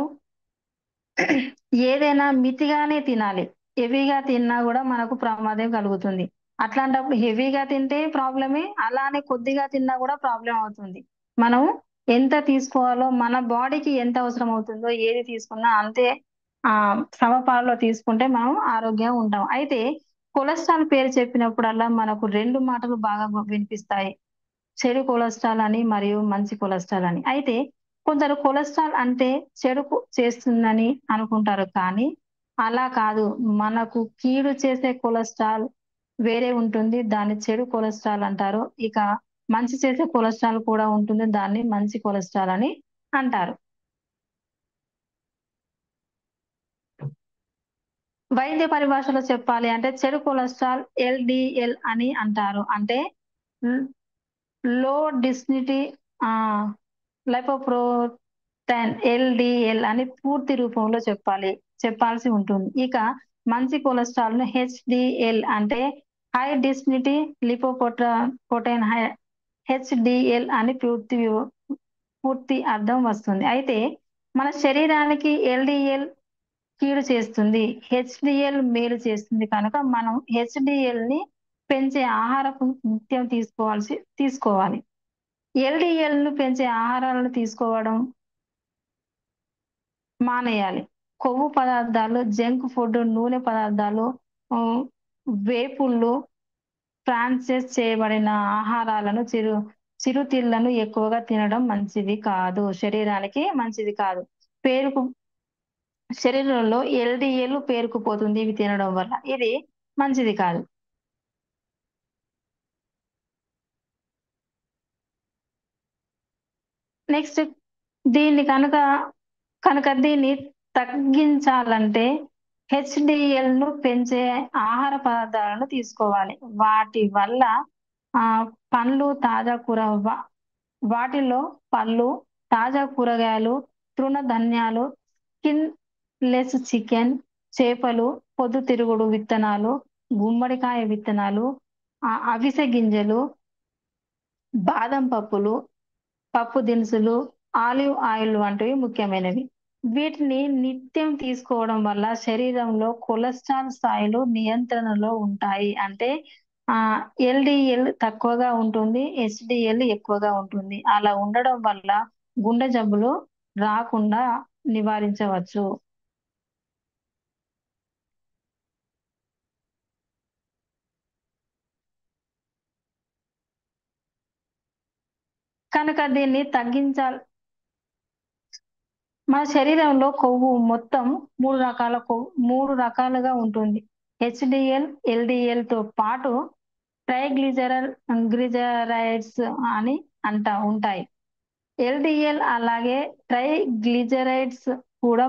ఏదైనా మితిగానే తినాలి. హెవీగా తిన్నా గూడా మనకు ప్రమాదం కలుగుతుంది. అట్లాంటప్పుడు హెవీగా తింటే ప్రాబ్లమే. అలానే కొద్దిగా తిన్నా గూడా ప్రాబ్లమ్ అవుతుంది. మనం ఎంత తీసుకోవాలో, మన బాడీకి ఎంత అవసరం అవుతుందో ఏది తీసుకున్నా అంతే సమపాలలో తీసుకుంటే మనం ఆరోగ్యంగా ఉంటాం. అయితే కొలెస్ట్రాల్ పేరు చెప్పినప్పుడల్లా మనకు 2 మాటలు బాగా వినిపిస్తాయి. చెడు కొలెస్ట్రాల్ అని మరియు మంచి కొలెస్ట్రాల్ అని. అయితే కొందరు కొలెస్ట్రాల్ అంటే చేస్తుందని అనుకుంటారు. కానీ అలా కాదు. మనకు కీడు చేసే కొలెస్ట్రాల్ వేరే ఉంటుంది. దాన్ని చెడు కొలెస్ట్రాల్ అంటారు. ఇక మంచి చేసే కొలెస్ట్రాల్ కూడా ఉంటుంది. దాన్ని మంచి కొలెస్ట్రాల్ అని అంటారు. వైద్య పరిభాషలో చెప్పాలి అంటే చెడు కొలెస్ట్రాల్ ఎల్‌డిఎల్ అని అంటారు. అంటే లో డెన్సిటీ లైపోప్రోటీన్ ఎల్‌డిఎల్ అని పూర్తి రూపంలో చెప్పాల్సి ఉంటుంది. ఇక మంచి కొలెస్ట్రాల్‌ను హెచ్‌డిఎల్ అంటే హై డెన్సిటీ లిపోప్రోటీన్ హెచ్‌డిఎల్ అని పూర్తి అర్థం వస్తుంది. అయితే మన శరీరానికి ఎల్‌డిఎల్ కీడు చేస్తుంది. హెచ్‌డీఎల్ మేలు చేస్తుంది కనుక మనం హెచ్‌డీఎల్‌ని పెంచే ఆహారపు నిత్యం తీసుకోవాలి. ఎల్‌డీఎల్‌ను పెంచే ఆహారాలను తీసుకోవడం మానేయాలి. కొవ్వు పదార్థాలు, జంక్ ఫుడ్, నూనె పదార్థాలు, హ్మ్, వేపుళ్ళు, ప్రాసెస్ చేయబడిన ఆహారాలను, చిరుతిళ్ళను ఎక్కువగా తినడం మంచిది కాదు. శరీరానికి మంచిది కాదు. పేరుకు శరీరంలో ఎల్‌డీఎల్ పేరుకుపోతుంది ఇవి తినడం వల్ల. ఇది మంచిది కాదు. నెక్స్ట్ దీన్ని దీన్ని తగ్గించాలంటే హెచ్‌డీఎల్‌ను పెంచే ఆహార పదార్థాలను తీసుకోవాలి. వాటి వల్ల పండ్లు, తాజా కూర వ వాటిలో పళ్ళు, తాజా కూరగాయలు, తృణధాన్యాలు, స్కిన్ లెస్ చికెన్, చేపలు, పొద్దుతిరుగుడు విత్తనాలు, గుమ్మడికాయ విత్తనాలు, అవిసె గింజలు, బాదం పప్పులు, పప్పు దినుసులు, ఆలివ్ ఆయిల్ వంటివి ముఖ్యమైనవి. వీటిని నిత్యం తీసుకోవడం వల్ల శరీరంలో కొలెస్ట్రాల్ స్థాయిలు నియంత్రణలో ఉంటాయి. అంటే ఎల్‌డీఎల్ తక్కువగా ఉంటుంది. హెచ్‌డీఎల్ ఎక్కువగా ఉంటుంది. అలా ఉండడం వల్ల గుండె జబ్బులు రాకుండా నివారించవచ్చు. కనుక దీన్ని తగ్గించాల్ మన శరీరంలో కొవ్వు మొత్తం 3 రకాలుగా ఉంటుంది. హెచ్‌డీఎల్, ఎల్‌డీఎల్‌తో పాటు గ్లిజరైడ్స్ అని ఉంటాయి. ఎల్‌డీఎల్ అలాగే ట్రైగ్లిజరైడ్స్ కూడా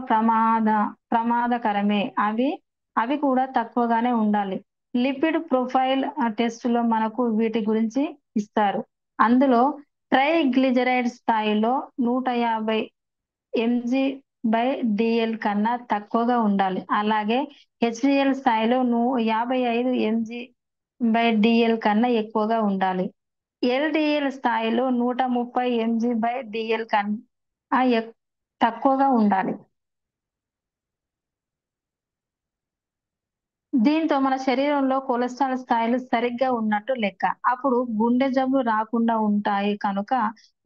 ప్రమాదకరమే. అవి కూడా తక్కువగానే ఉండాలి. లిపిడ్ ప్రొఫైల్ టెస్ట్‌లో మనకు వీటి గురించి ఇస్తారు. అందులో ట్రైగ్లిజరైడ్ స్థాయిలో 150 ఎంజీ/డీఎల్ కన్నా తక్కువగా ఉండాలి. అలాగే హెచ్‌డీఎల్ స్థాయిలో 55 ఎంజీ/డీఎల్ కన్నా ఎక్కువగా ఉండాలి. ఎల్‌డీఎల్ స్థాయిలో 130 ఎంజీ/డీఎల్ కన్నా తక్కువగా ఉండాలి. దీంతో మన శరీరంలో కొలెస్ట్రాల్ స్థాయిలు సరిగ్గా ఉన్నట్టు లెక్క. అప్పుడు గుండె జబ్బులు రాకుండా ఉంటాయి కనుక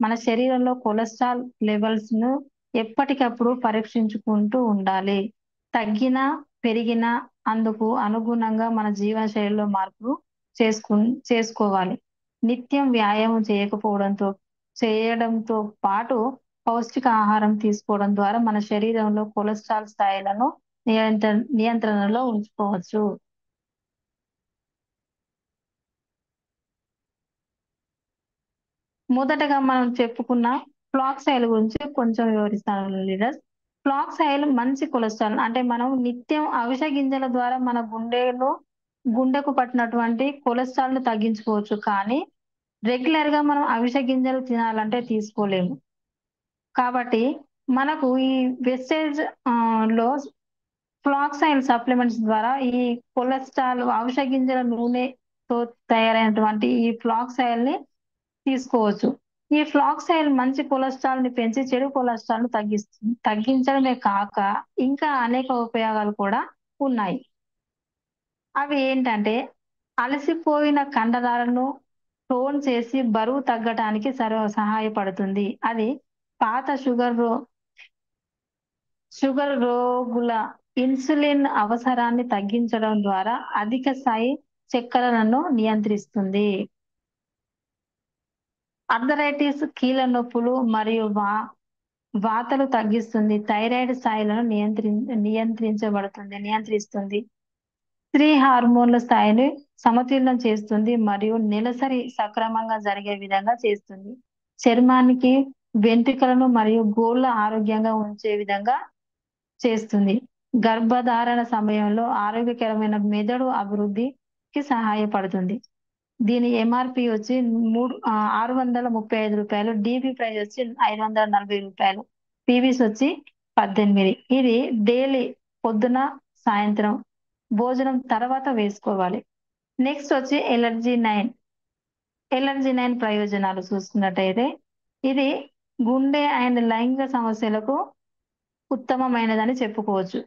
మన శరీరంలో కొలెస్ట్రాల్ లెవెల్స్‌ను ఎప్పటికప్పుడు పరీక్షించుకుంటూ ఉండాలి. తగ్గినా, పెరిగినా అందుకు అనుగుణంగా మన జీవనశైలిలో మార్పులు చేసుకోవాలి. నిత్యం వ్యాయామం చేయడంతో పాటు పౌష్టికాహారం తీసుకోవడం ద్వారా మన శరీరంలో కొలెస్ట్రాల్ స్థాయిలను నియంత్రణలో ఉంచుకోవచ్చు. మొదటగా మనం చెప్పుకున్న ఫ్లాక్స్ ఆయిల్ గురించి కొంచెం వివరిస్తాను లీడర్స్. ఫ్లాక్స్ ఆయిల్ మంచి కొలెస్ట్రాల్ అంటే మనం నిత్యం అవిసె గింజల ద్వారా మన గుండెకు పట్టినటువంటి కొలెస్ట్రాల్‌ని తగ్గించుకోవచ్చు. కానీ రెగ్యులర్‌గా మనం అవిసె గింజలు తినాలంటే తీసుకోలేము. కాబట్టి మనకు ఈ వెస్టేజ్ లో ఫ్లాక్స్ ఆయిల్ సప్లిమెంట్స్ ద్వారా ఈ కొలెస్ట్రాల్ అవిసె గింజల నూనెతో తయారైనటువంటి ఈ ఫ్లాక్స్ ఆయిల్‌ని తీసుకోవచ్చు. ఈ ఫ్లాక్స్ ఆయిల్ మంచి కొలెస్ట్రాల్‌ని పెంచి చెడు కొలెస్ట్రాల్‌ని తగ్గించడమే కాక ఇంకా అనేక ఉపయోగాలు కూడా ఉన్నాయి. అవి ఏంటంటే అలసిపోయిన కండరాలను టోన్ చేసి బరువు తగ్గటానికి సహాయపడుతుంది. అది పాత షుగర్ రోగుల ఇన్సులిన్ అవసరాన్ని తగ్గించడం ద్వారా అధిక స్థాయి చక్కెరలను నియంత్రిస్తుంది. ఆర్థరైటిస్, కీళ్ళ నొప్పులు మరియు వాతలు తగ్గిస్తుంది. థైరాయిడ్ స్థాయిలను నియంత్రిస్తుంది. స్త్రీ హార్మోన్ల స్థాయిని సమతుల్యం చేస్తుంది మరియు నెలసరి సక్రమంగా జరిగే విధంగా చేస్తుంది. చర్మానికి, వెంట్రుకలను మరియు గోళ్ళ ఆరోగ్యంగా ఉంచే విధంగా చేస్తుంది. గర్భధారణ సమయంలో ఆరోగ్యకరమైన మెదడు అభివృద్ధికి సహాయపడుతుంది. దీని ఎంఆర్‌పి వచ్చి రూ. 635. డీపీ ప్రైస్ వచ్చి రూ. 540. పీవీస్ వచ్చి 18. ఇది డైలీ పొద్దున, సాయంత్రం భోజనం తర్వాత వేసుకోవాలి. నెక్స్ట్ వచ్చి ఎలర్జీ 9. ఎలర్జీ 9 ప్రయోజనాలు చూసుకున్నట్టయితే ఇది గుండె అండ్ లైంగిక సమస్యలకు ఉత్తమమైనదని చెప్పుకోవచ్చు.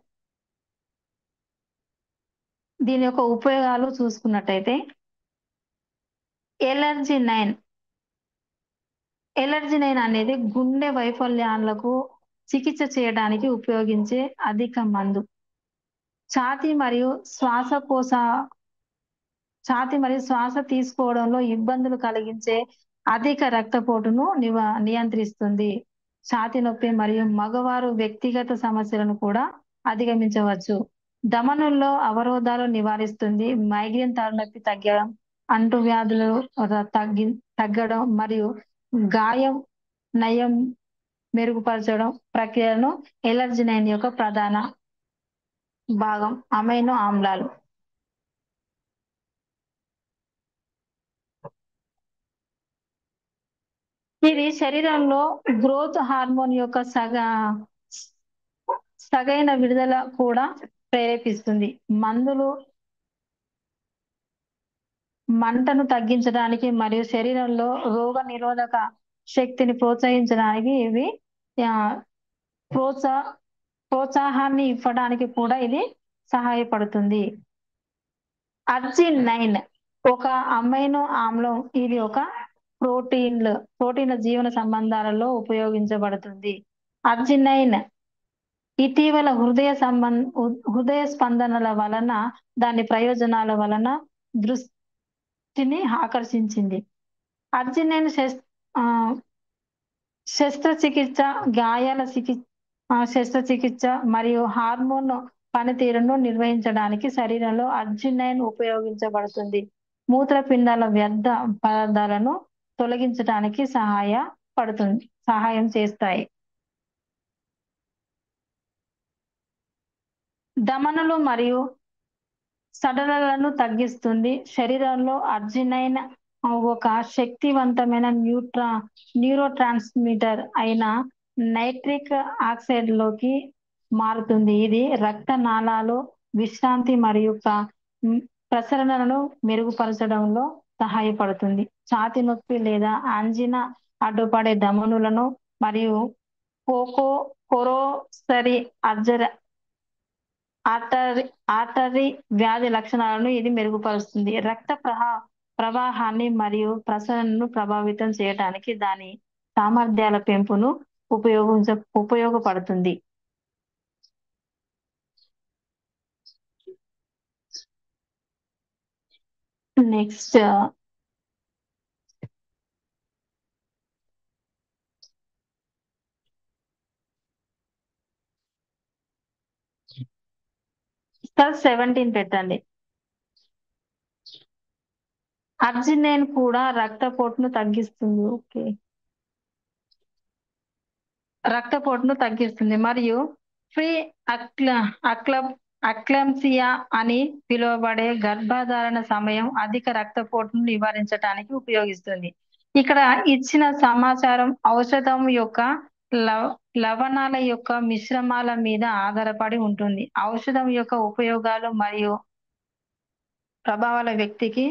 దీని యొక్క ఉపయోగాలు చూసుకున్నట్టయితే ఎలర్జీ నైన్ ఎలర్జీ నైన్ అనేది గుండె వైఫల్యాలకు చికిత్స చేయడానికి ఉపయోగించే అధిక మందు. ఛాతీ మరియు శ్వాసకోశ ఛాతీ మరియు శ్వాస తీసుకోవడంలో ఇబ్బందులు కలిగించే అధిక రక్తపోటును నియంత్రిస్తుంది. ఛాతీ నొప్పి మరియు మగవారు వ్యక్తిగత సమస్యలను కూడా అధిగమించవచ్చు. ధమనుల్లో అవరోధాలు నివారిస్తుంది. మైగ్రేన్ తలనొప్పి తగ్గడం, అంటువ్యాధులు తగ్గడం మరియు గాయం నయం మెరుగుపరచడం ప్రక్రియను ఎలర్జీ నైన్ యొక్క ప్రధాన భాగం. అమైనో ఆమ్లాలు ఇది శరీరంలో గ్రోత్ హార్మోన్ యొక్క సగైన విడుదల కూడా ప్రేరేపిస్తుంది. మందులు మంటను తగ్గించడానికి మరియు శరీరంలో రోగ నిరోధక శక్తిని ప్రోత్సహించడానికి ఇవి ఆ, ప్రోత్సా ప్రోత్సాహాన్ని ఇవ్వడానికి కూడా ఇది సహాయపడుతుంది. అర్జిన్ నైన్ ఒక అమైనో ఆమ్లం. ఇది ఒక ప్రోటీన్ల జీవన సంబంధాలలో ఉపయోగించబడుతుంది. అర్జినైన్ ఇటీవల హృదయ స్పందనల వలన దాని ప్రయోజనాల వలన దృష్టిని ఆకర్షించింది. అర్జినైన్ శస్త్రచికిత్స, గాయాల శస్త్రచికిత్స మరియు హార్మోన్ పనితీరును నిర్వహించడానికి శరీరంలో అర్జినైన్ ఉపయోగించబడుతుంది. మూత్రపిండాల వ్యర్థ పదార్థాలను తొలగించడానికి సహాయం చేస్తాయి. ధమనులు మరియు సడలలను తగ్గిస్తుంది. శరీరంలో అర్జినైన్ ఒక శక్తివంతమైన న్యూరో ట్రాన్స్మిటర్ అయిన నైట్రిక్ ఆక్సైడ్ లోకి మారుతుంది. ఇది రక్తనాళాలు విశ్రాంతి మరియు ప్రసరణను మెరుగుపరచడంలో సహాయపడుతుంది. ఛాతీ నొప్పి లేదా ఆంజినా అడ్డుపడే ధమనులను మరియు కొరోసరీ ఆర్టరీ వ్యాధి లక్షణాలను ఇది మెరుగుపరుస్తుంది. రక్త ప్రవాహాన్ని మరియు ప్రసరణను ప్రభావితం చేయడానికి దాని సామర్థ్యాల పెంపును ఉపయోగపడుతుంది. నెక్స్ట్ సార్ 17 పెట్టండి. అర్జినైన్ కూడా రక్తపోటును తగ్గిస్తుంది. ఓకే, రక్తపోటును తగ్గిస్తుంది మరియు ఫ్రీ అక్లంసియా అని పిలువబడే గర్భధారణ సమయం అధిక రక్తపోటును నివారించడానికి ఉపయోగిస్తుంది. ఇక్కడ ఇచ్చిన సమాచారం ఔషధం యొక్క లవణాల యొక్క మిశ్రమాల మీద ఆధారపడి ఉంటుంది. ఔషధం యొక్క ఉపయోగాలు మరియు ప్రభావాల వ్యక్తికి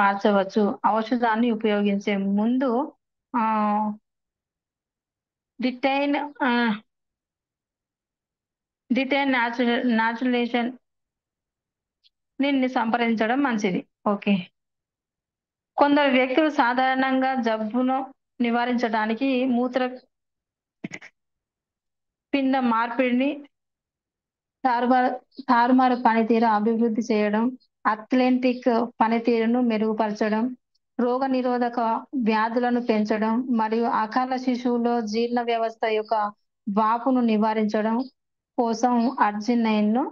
మార్చవచ్చు. ఔషధాన్ని ఉపయోగించే ముందు డిటైన్ న్యాచురలైజేషన్ ని సంప్రదించడం మంచిది. ఓకే, కొందరు వ్యక్తులు సాధారణంగా జబ్బును నివారించడానికి మూత్రపిండ మార్పిడిని తారుమారు పనితీరు అభివృద్ధి చేయడం, అథ్లెటిక్ పనితీరును మెరుగుపరచడం, రోగ నిరోధక వ్యాధులను పెంచడం మరియు అకాల శిశువులో జీర్ణ వ్యవస్థ యొక్క వాపును నివారించడం కోసం అర్జినైన్ ను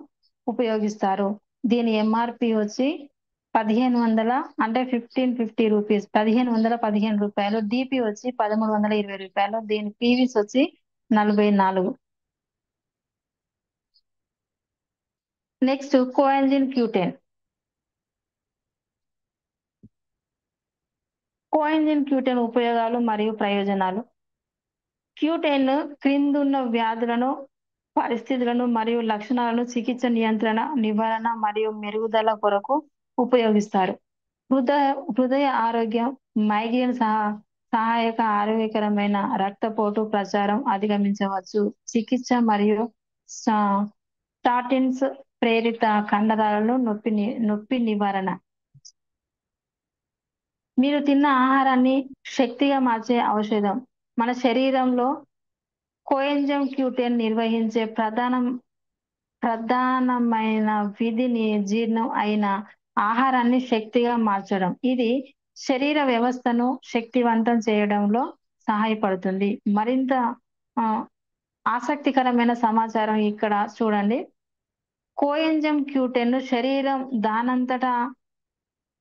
ఉపయోగిస్తారు. దీని ఎంఆర్పి వచ్చి 1500 అంటే 1550 రూపీస్, 1515 రూపాయలు. డిపి వచ్చి 1320 రూపాయలు. దీని పీవీస్ వచ్చి 44. Next కోఎంజిన్ Q ten. కోఎంజిన్ క్యూటెన్ ఉపయోగాలు మరియు ప్రయోజనాలు. క్యూటెన్ క్రిందున్న వ్యాధులను, పరిస్థితులను మరియు లక్షణాలను చికిత్స నివారణ మరియు మెరుగుదల కొరకు ఉపయోగిస్తారు. హృదయ ఆరోగ్యం, మైగ్రేన్ సహాయక ఆరోగ్యకరమైన రక్తపోటు ప్రచారం అధిగమించవచ్చు. చికిత్స మరియు స్టాటిన్స్ ప్రేరిత కండరాలలో నొప్పి నివారణ. మీరు తిన్న ఆహారాన్ని శక్తిగా మార్చే ఔషధం. మన శరీరంలో కోఎంజైమ్ Q10 నిర్వహించే ప్రధానమైన విధిని జీర్ణం అయిన ఆహారాన్ని శక్తిగా మార్చడం. ఇది శరీర వ్యవస్థను శక్తివంతం చేయడంలో సహాయపడుతుంది. మరింత ఆహ్, ఆసక్తికరమైన సమాచారం ఇక్కడ చూడండి. కోఎంజైమ్ Q10 శరీరం దానంతట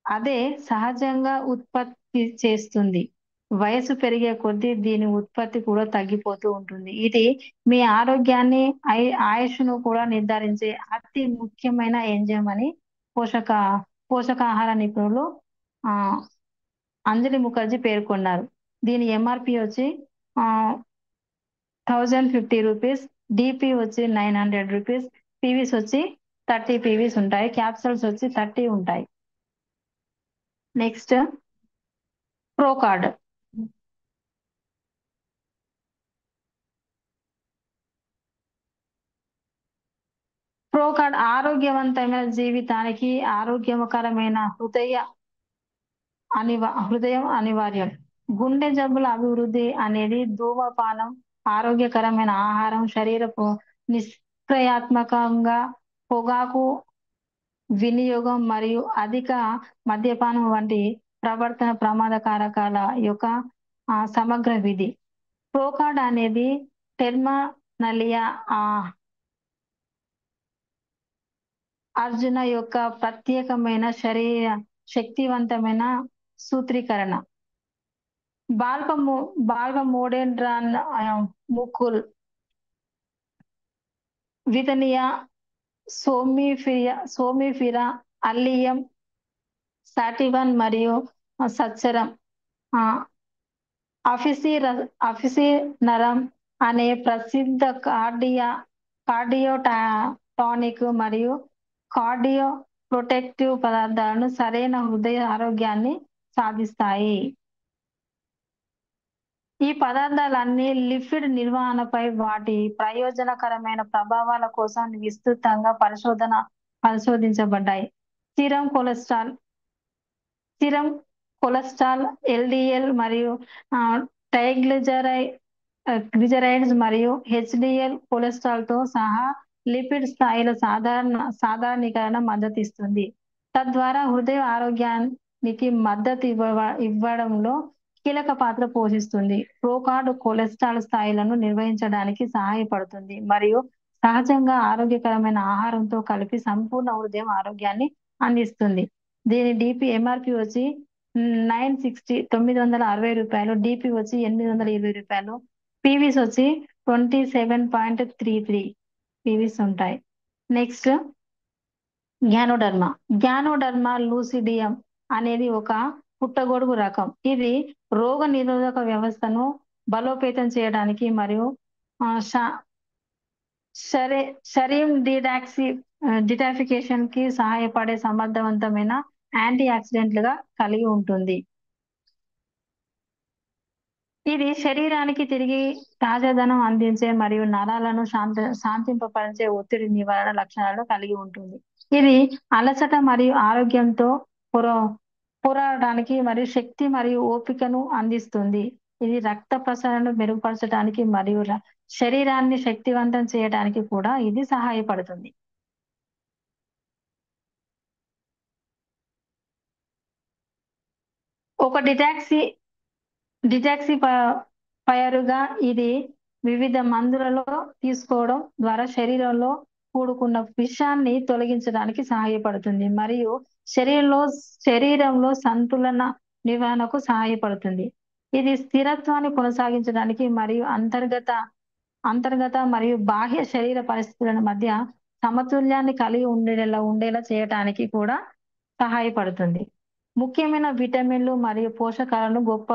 అదే సహజంగా ఉత్పత్తి చేస్తుంది. వయసు పెరిగే కొద్దీ దీని ఉత్పత్తి కూడా తగ్గిపోతూ ఉంటుంది. ఇది మీ ఆరోగ్యాన్ని, ఆయుష్‌ను కూడా నిర్ధారించే అతి ముఖ్యమైన ఎంజైమ్ అని పోషక పోషకాహార నిపుణులు ఆహ్, అంజలి ముఖర్జీ పేర్కొన్నారు. దీని ఎంఆర్‌పి వచ్చి ఆహ్, రూ. 1050, డీపీ వచ్చి రూ. 900, పీవీస్ వచ్చి 30 పీవీస్ ఉంటాయి. క్యాప్సూల్స్ వచ్చి 30 ఉంటాయి. నెక్స్ట్ ప్రోకార్డ్. ప్రోకార్డ్ ఆరోగ్యవంతమైన జీవితానికి ఆరోగ్యకరమైన హృదయం అనివార్యం. గుండె జబ్బుల అభివృద్ధి అనేది ధూమపానం, ఆరోగ్యకరమైన ఆహారం, శరీరపు నిష్క్రియాత్మకంగా పొగాకు వినియోగం మరియు అధిక మద్యపానం వంటి ప్రవర్తన ప్రమాద కారకాల యొక్క సమగ్ర విధి. ప్రోకార్డ్ అనేది టెర్మినలియా అర్జున యొక్క ప్రత్యేకమైన శక్తివంతమైన సూత్రీకరణ. బాల్బమోడెండ్రాన్ ముకుల్, వితనియా సోమిఫిరా, అల్లియం సాటివన్ మరియు సచ్చరం, అఫిసినరం అనే ప్రసిద్ధ కార్డియో టానిక్ మరియు కార్డియో ప్రొటెక్టివ్ పదార్థాలను సరైన హృదయ ఆరోగ్యాన్ని సాధిస్తాయి. ఈ పదార్థాలన్నీ లిపిడ్ నిర్వహణపై వాటి ప్రయోజనకరమైన ప్రభావాల కోసం విస్తృతంగా పరిశోధించబడ్డాయి. స్థిరం కొలెస్ట్రాల్, ఎల్‌డిఎల్ మరియు గ్లిజరైడ్స్ మరియు హెచ్‌డిఎల్ కొలెస్ట్రాల్‌తో సహా లిపిడ్ స్థాయిల సాధారణీకరణ మద్దతిస్తుంది. తద్వారా హృదయ ఆరోగ్యానికి మద్దతు ఇవ్వడంలో కీలక పాత్ర పోషిస్తుంది. ప్రోకార్డ్ కొలెస్ట్రాల్ స్థాయిలను నిర్వహించడానికి సహాయపడుతుంది మరియు సహజంగా ఆరోగ్యకరమైన ఆహారంతో కలిపి సంపూర్ణ హృదయం ఆరోగ్యాన్ని అందిస్తుంది. దీని ఎంఆర్‌పి వచ్చి రూ. 960, డీపీ వచ్చి రూ. 820, పీవీస్ వచ్చి 27.33 పీవీస్ ఉంటాయి. నెక్స్ట్ గ్యానోడర్మా లూసిడియం అనేది ఒక పుట్టగొడుగు రకం. ఇది రోగ నిరోధక వ్యవస్థను బలోపేతం చేయడానికి మరియు శరీరం డిటాక్సిఫికేషన్ కి సహాయపడే సమర్థవంతమైన యాంటీ ఆక్సిడెంట్లుగా కలిగి ఉంటుంది. ఇది శరీరానికి తిరిగి తాజాదనం అందించే మరియు నరాలను శాంతింపపరిచే ఒత్తిడి నివారణ లక్షణాలను కలిగి ఉంటుంది. ఇది అలసట మరియు ఆరోగ్యంతో పోరాడడానికి మరియు శక్తి మరియు ఓపికను అందిస్తుంది. ఇది రక్త ప్రసరణను మెరుగుపరచడానికి మరియు శరీరాన్ని శక్తివంతం చేయడానికి కూడా ఇది సహాయపడుతుంది. ఒక డిటాక్సిఫైయర్‌గా ఇది వివిధ మందులలో తీసుకోవడం ద్వారా శరీరంలో కూడుకున్న విషాన్ని తొలగించడానికి సహాయపడుతుంది మరియు శరీరంలో సంతులన నిర్వహణకు సహాయపడుతుంది. ఇది స్థిరత్వాన్ని కొనసాగించడానికి మరియు అంతర్గత మరియు బాహ్య శరీర పరిస్థితుల మధ్య సమతుల్యాన్ని కలిగి ఉండేలా చేయటానికి కూడా సహాయపడుతుంది. ముఖ్యమైన విటమిన్లు మరియు పోషకాలను గొప్ప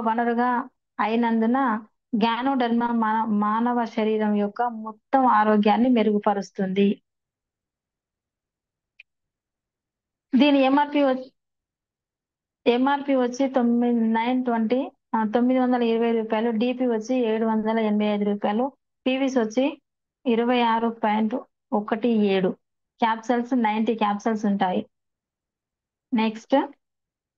వనరుగా అయినందున గ్యానోడర్మా మానవ శరీరం యొక్క మొత్తం ఆరోగ్యాన్ని మెరుగుపరుస్తుంది. దీని ఎంఆర్‌పి వచ్చి రూ. 920, డీపీ వచ్చి రూ. 785, పీవీస్ వచ్చి 26. 17 క్యాప్సల్స్ 90 క్యాప్సల్స్ ఉంటాయి. Next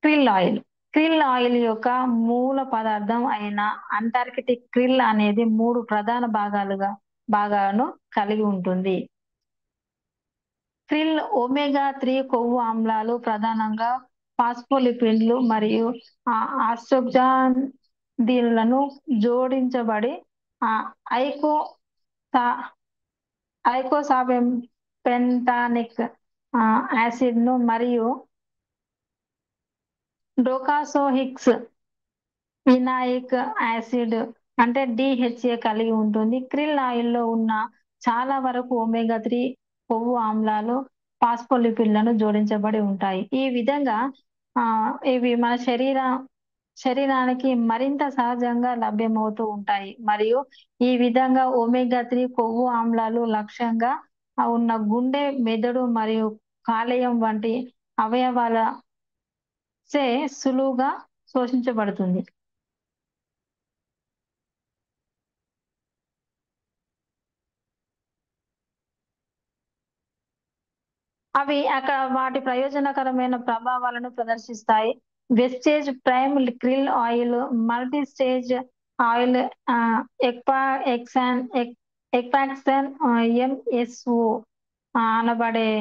krill oil. Krill oil యొక్క మూల పదార్థం అయిన అంటార్కిటిక్ క్రిల్ అనేది 3 ప్రధాన భాగాలను కలిగి ఉంటుంది. క్రిల్ ఒమేగా 3 కొవ్వు ఆమ్లాలు ప్రధానంగా ఫాస్ఫోలిపిడ్లు మరియు ఆస్ట్రోగ్జాంథిన్లను జోడించబడి ఐకో ఐకోసాపెంటానిక్ యాసిడ్ ను మరియు డోకాసోహిక్స్ ఫినాయిక్ యాసిడ్ అంటే DHA కలిగి ఉంటుంది. క్రిల్ ఆయిల్లో ఉన్న చాలా వరకు ఒమేగా 3 కొవ్వు ఆమ్లాలు ఫాస్ఫోలిపిడ్లను జోడించబడి ఉంటాయి. ఈ విధంగా ఇవి మన శరీరానికి మరింత సహజంగా లభ్యమవుతూ ఉంటాయి మరియు ఈ విధంగా ఒమేగా 3 కొవ్వు ఆమ్లాలు లక్ష్యంగా ఉన్న గుండె, మెదడు మరియు కాలేయం వంటి అవయవాల సులువుగా శోషించబడుతుంది. అవి అక్కడ వాటి ప్రయోజనకరమైన ప్రభావాలను ప్రదర్శిస్తాయి. Vestige prime krill oil, multi stage oil, ఎక్పాక్సన్ MSO అనబడే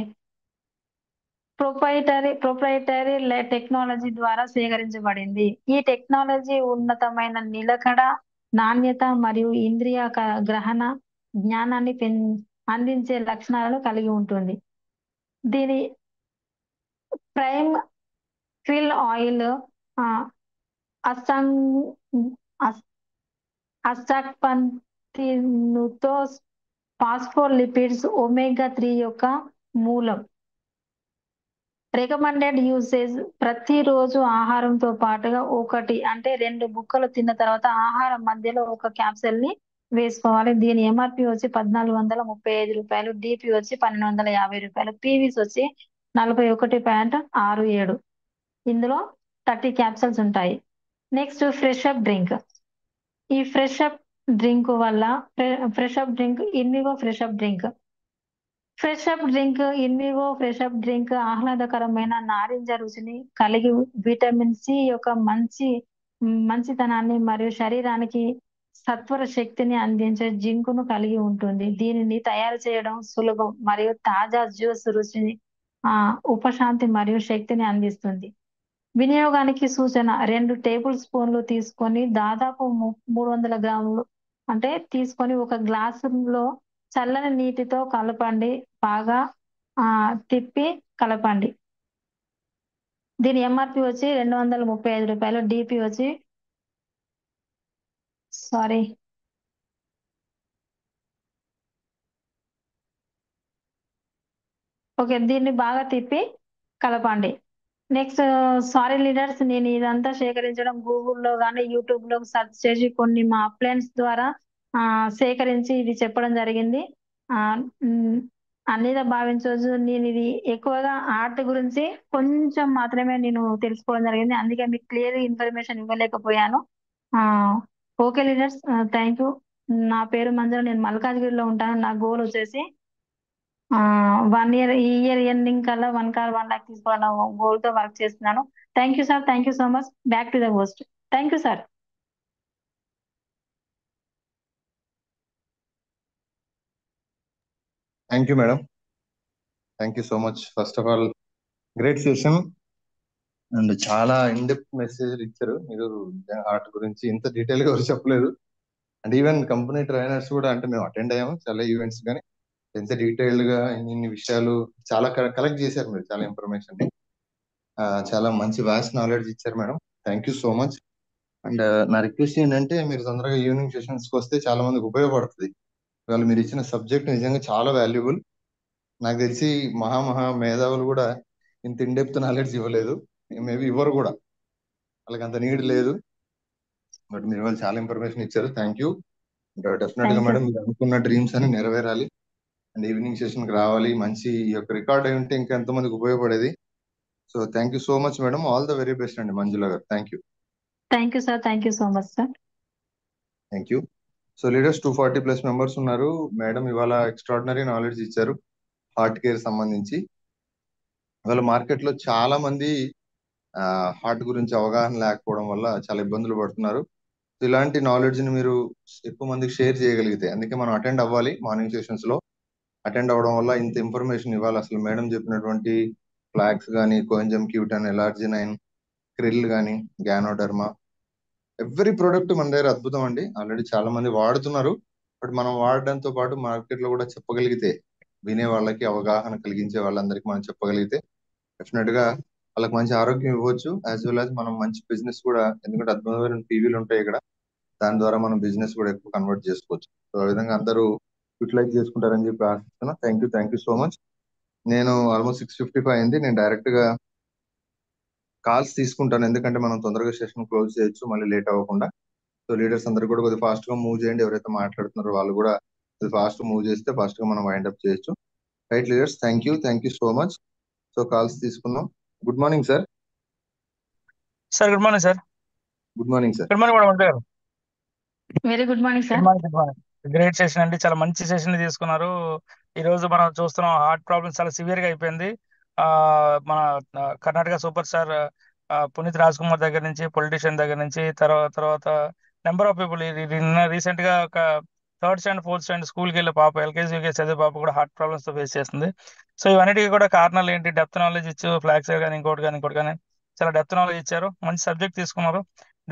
ప్రొప్రైటరీ టెక్నాలజీ ద్వారా సేకరించబడింది. ఈ టెక్నాలజీ ఉన్నతమైన నిలకడ, నాణ్యత మరియు ఇంద్రియ గ్రహణ జ్ఞానాన్ని అందించే లక్షణాలను కలిగి ఉంటుంది. దీని ప్రైమ్ క్రిల్ ఆయిల్ అస్టాక్సాంథిన్తో ఫాస్ఫోలిపిడ్స్ ఒమేగా 3 యొక్క మూలం. రికమెండెడ్ యూసేజ్ ప్రతిరోజు ఆహారంతో పాటుగా 1 అంటే 2 ముక్కలు తిన్న తర్వాత ఆహారం మధ్యలో ఒక క్యాప్సూల్ ని వేసుకోవాలి. దీని MRP వచ్చి రూ. 1435, DP వచ్చి రూ. 1250, PVs వచ్చి 41.67. ఇందులో 30 క్యాప్సూల్స్ ఉంటాయి. Next fresh up drink. ఈ fresh up drink in vivo fresh up drink ఆహ్లాదకరమైన నారింజ రుచిని కలిగి విటమిన్ సి యొక్క మంచితనాన్ని మరియు శరీరానికి సత్వర శక్తిని అందించే జింకును కలిగి ఉంటుంది. దీనిని తయారు చేయడం సులభం మరియు తాజా జ్యూస్ రుచిని ఉపశాంతి మరియు శక్తిని అందిస్తుంది. వినియోగానికి సూచన: 2 టేబుల్ స్పూన్లు తీసుకొని దాదాపు 300 గ్రాములు అంటే తీసుకొని ఒక గ్లాసులో చల్లని నీటితో కలపండి. బాగా తిప్పి కలపండి. దీని MRP వచ్చి రూ. 235, DP వచ్చి దీన్ని బాగా తిప్పి కలపండి. నెక్స్ట్ సారీ లీడర్స్, నేను ఇదంతా సేకరించడం గూగుల్లో కానీ యూట్యూబ్లో సెర్చ్ చేసి కొన్ని మా అప్లయన్స్ ద్వారా సేకరించి ఇది చెప్పడం జరిగింది. అన్నిదా భావించవచ్చు. నేను ఇది ఎక్కువగా ఆర్ట్ గురించి కొంచెం మాత్రమే నేను తెలుసుకోవడం జరిగింది, అందుకే మీకు క్లియర్ ఇన్ఫర్మేషన్ ఇవ్వలేకపోయాను. Okay leaders, thank you. నా పేరు మంజుల, నేను మల్కాజ్గిరిలో ఉంటాను. నా గోల్ వచ్చేసి 1 year ఈ ఇయర్ ఎండింగ్ కల్లా 1 car 1 lakh తీసుకోవాలన్న గోల్ తో వర్క్ చేస్తున్నాను. Thank you sir, thank you so much. Back to the host. Thank you sir.
Thank you madam, thank you so much. First of all great session and చాలా in depth message ఇచ్చారు మీరు. Art గురించి ఇంత detail గా ఎవరు చెప్పలేదు. And even company trainers కూడా, అంటే మేము అటెండ్ అయ్యాము చాలా ఈవెంట్స్, కానీ ఎంత డీటెయిల్డ్ గా ఇన్ని విషయాలు చాలా కలెక్ట్ చేశారు మీరు, చాలా ఇన్ఫర్మేషన్ ని. చాలా మంచి వాస్ట్ నాలెడ్జ్ ఇచ్చారు madam. Thank you so much. And నా రిక్వెస్ట్ ఏంటంటే మీరు తొందరగా ఈవినింగ్ సెషన్స్ కి వస్తే చాలా మందికి ఉపయోగపడుతుంది. ఇవాళ మీరు ఇచ్చిన సబ్జెక్ట్ నిజంగా చాలా వాల్యుబుల్. నాకు తెలిసి మహా మేధావులు కూడా ఇంత ఇన్డెప్త్ నాలెడ్జ్ ఇవ్వలేదు, మేబీ ఇవ్వరు కూడా, వాళ్ళకి అంత నీడ్ లేదు. బట్ మీరు వాళ్ళు చాలా ఇన్ఫర్మేషన్ ఇచ్చారు. Thank you. డెఫినెట్ గా మేడం మీరు అనుకున్న డ్రీమ్స్ అని నెరవేరాలి అండ్ ఈవినింగ్ సెషన్ కి రావాలి. మంచి ఈ యొక్క రికార్డ్ అయి ఉంటే ఇంకా ఎంతమందికి ఉపయోగపడేది. So thank you so much madam. All the very best అండి మంజుల గారు. Thank you.
Thank you sir, thank you so much sir.
Thank you. So leaders 240+ members ఉన్నారు. మేడం ఇవాళ ఎక్స్ట్రాడినరీ నాలెడ్జ్ ఇచ్చారు హార్ట్ కేర్ సంబంధించి. ఇవాళ మార్కెట్ లో చాలా మంది హార్ట్ గురించి అవగాహన లేకపోవడం వల్ల చాలా ఇబ్బందులు పడుతున్నారు. సో ఇలాంటి నాలెడ్జ్ ని మీరు ఎక్కువ మందికి షేర్ చేయగలిగితే, అందుకే మనం అటెండ్ అవ్వాలి మార్నింగ్ సెషన్స్ లో. అటెండ్ అవ్వడం వల్ల ఇంత ఇన్ఫర్మేషన్ ఇవ్వాలి. అసలు మేడం చెప్పినటువంటి ఫ్లాక్స్ కానీ, కోఎంజమ్ క్యూటన్, ఎలార్జినైన్, క్రిల్ కానీ, గ్యానోడర్మా, ఎవ్రీ ప్రోడక్ట్ మన దగ్గర అద్భుతం అండి. ఆల్రెడీ చాలా మంది వాడుతున్నారు. బట్ మనం వాడడంతో పాటు మార్కెట్ లో కూడా చెప్పగలిగితే, వినే వాళ్ళకి అవగాహన కలిగించే వాళ్ళందరికీ మనం చెప్పగలిగితే డెఫినెట్ గా వాళ్ళకి మంచి ఆరోగ్యం ఇవ్వచ్చు. యాజ్ వెల్ యాజ్ మనం మంచి బిజినెస్ కూడా, ఎందుకంటే అద్భుతమైన టీవీలు ఉంటాయి ఇక్కడ, దాని ద్వారా మనం బిజినెస్ కూడా ఎక్కువ కన్వర్ట్ చేసుకోవచ్చు. సో ఆ విధంగా అందరూ యూటిలైజ్ చేసుకుంటారని చెప్పి ఆశిస్తున్నా. Thank you so much. నేను ఆల్మోస్ట్ 6:55 అయింది. నేను డైరెక్ట్ గా కాల్స్ తీసుకుంటాను, ఎందుకంటే మనం తొందరగా సెషన్ క్లోజ్ చేయొచ్చు మళ్ళీ లేట్ అవ్వకుండా. సో లీడర్స్ అందరూ కూడా కొద్దిగా ఫాస్ట్ గా మూవ్ చేయండి. ఎవరైతే మాట్లాడుతున్నారో వాళ్ళు కూడా ఫాస్ట్ మూవ్ చేస్తే ఫాస్ట్ గా మనం వైండ్ అప్ చేయొచ్చు. Right leaders, thank you so much. So calls తీసుకున్నాం. Good morning sir.
Sir good morning sir.
Good morning sir.
Good morning madam Vamshi గారు.
Very good morning
good
sir.
Morning, good morning. Great session అండి, చాలా మంచి session తీసుకున్నారు. ఈ రోజు మనం చూస్తున్నాం హార్ట్ ప్రాబ్లమ్స్ చాలా సివియర్ గా అయిపోయింది. ఆ మన కర్ణాటక సూపర్ స్టార్ పునీత్ రాజ్ కుమార్ దగ్గర నుంచి, పొలిటీషియన్ దగ్గర నుంచి, తర్వాత నెంబర్ ఆఫ్ పీపుల్. నిన్న రీసెంట్ గా ఒక థర్డ్ స్టాండర్డ్, ఫోర్త్ స్టాండర్డ్ స్కూల్కి వెళ్ళే పాప, ఎల్కేజీ యూకేజీ చదివే పాప కూడా హార్ట్ ప్రాబ్లమ్స్ తో ఫేస్ చేస్తుంది. సో ఇవన్నిటికీ కూడా కారణాలు ఏంటి? డెప్త్ నాలెడ్జ్ ఇచ్చు, ఫ్లాక్స్ కానీ ఇంకోటి కానీ చాలా డెప్త్ నాలెడ్జ్ ఇచ్చారు. మంచి సబ్జెక్ట్ తీసుకున్నారు.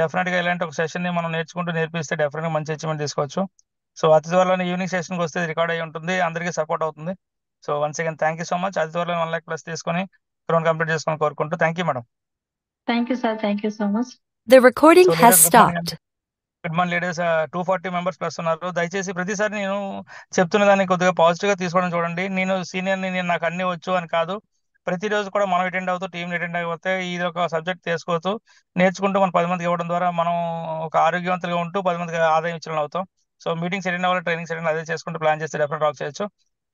డెఫినెట్ గా ఇలాంటి ఒక సెషన్ ని మనం నేర్పిస్తే డెఫినెట్ గా మంచి అచీవ్మెంట్ తీసుకోవచ్చు. సో అతి త్వరలో ఈవినింగ్ సెషన్ కి వస్తే రికార్డ్ అయి ఉంటుంది, అందరికీ సపోర్ట్ అవుతుంది. So once again thank you so much. అతి త్వరలో 1,00,000+ తీసుకొని గ్రౌండ్ కంప్లీట్ చేసుకొని కోరుకుంటూ thank you madam.
Thank you sir. Thank you so much.
The recording
so
has
leaders good morning
stopped.
అండి. Good morning leaders. 240 members plus ఉన్నారు. దయచేసి ప్రతిసారి నేను చెప్తున్న దాన్ని కొద్దిగా పాజిటివ్ గా తీసుకోవడం చూడండి. నేను సీనియర్ ని, నాకు అన్ని వచ్చు అని కాదు. ప్రతిరోజు కూడా మనం అటెండ్ అవుతూ, టీం అటెండ్ అయిపోతే ఇది ఒక సబ్జెక్ట్ తీసుకోవచ్చు. నేర్చుకుంటూ మనం 10 మందికి ఇవ్వడం ద్వారా మనం ఒక ఆరోగ్యవంతులుగా ఉంటూ 10 మందికి ఆదాయం ఇచ్చిన అవుతాం. సో మీటింగ్స్ అటెండ్ అవ్వాలి, ట్రైనింగ్స్ అటెండ్ అదే చేసుకుంటూ ప్లాన్ చేస్తే డెఫినెట్ రాక్ చేయొచ్చు.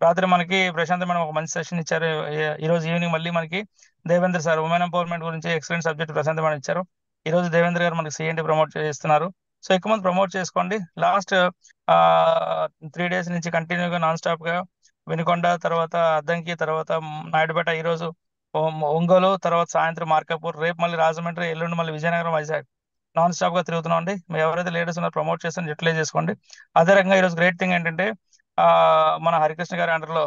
రాత్రి మనకి ప్రశాంత్ మేడం ఒక మంచి సెషన్ ఇచ్చారు. ఈ రోజు ఈవినింగ్ మళ్ళీ మనకి దేవేంద్ర సార్ ఉమెన్ ఎంపవర్మెంట్ గురించి ఎక్సలెంట్ సబ్జెక్ట్ ప్రశాంత్ మేడం ఇచ్చారు. ఈ రోజు దేవేంద్ర గారు మనకి సిఎండి ప్రమోట్ చేస్తున్నారు. సో ఎక్కువ మంది ప్రమోట్ చేసుకోండి. లాస్ట్ 3 days నుంచి కంటిన్యూగా నాన్ స్టాప్ గా వినుకొండ, తర్వాత అద్దంకి, తర్వాత నాయుడుపేట, ఈ రోజు ఒంగోలు, తర్వాత సాయంత్రం మార్కాపూర్, రేపు మళ్ళీ రాజమండ్రి, ఎల్లుండి మళ్ళీ విజయనగరం, వైజాగ్ నాన్ స్టాప్ గా తిరుగుతున్నాం అండి. మీరు ఎవరైతే లేడీస్ ఉన్నారో ప్రమోట్ చేస్తారో యూటిలైజ్ చేసుకోండి. అదే రకంగా ఈరోజు గ్రేట్ థింగ్ ఏంటంటే మన హరికృష్ణ గారి అండర్లో,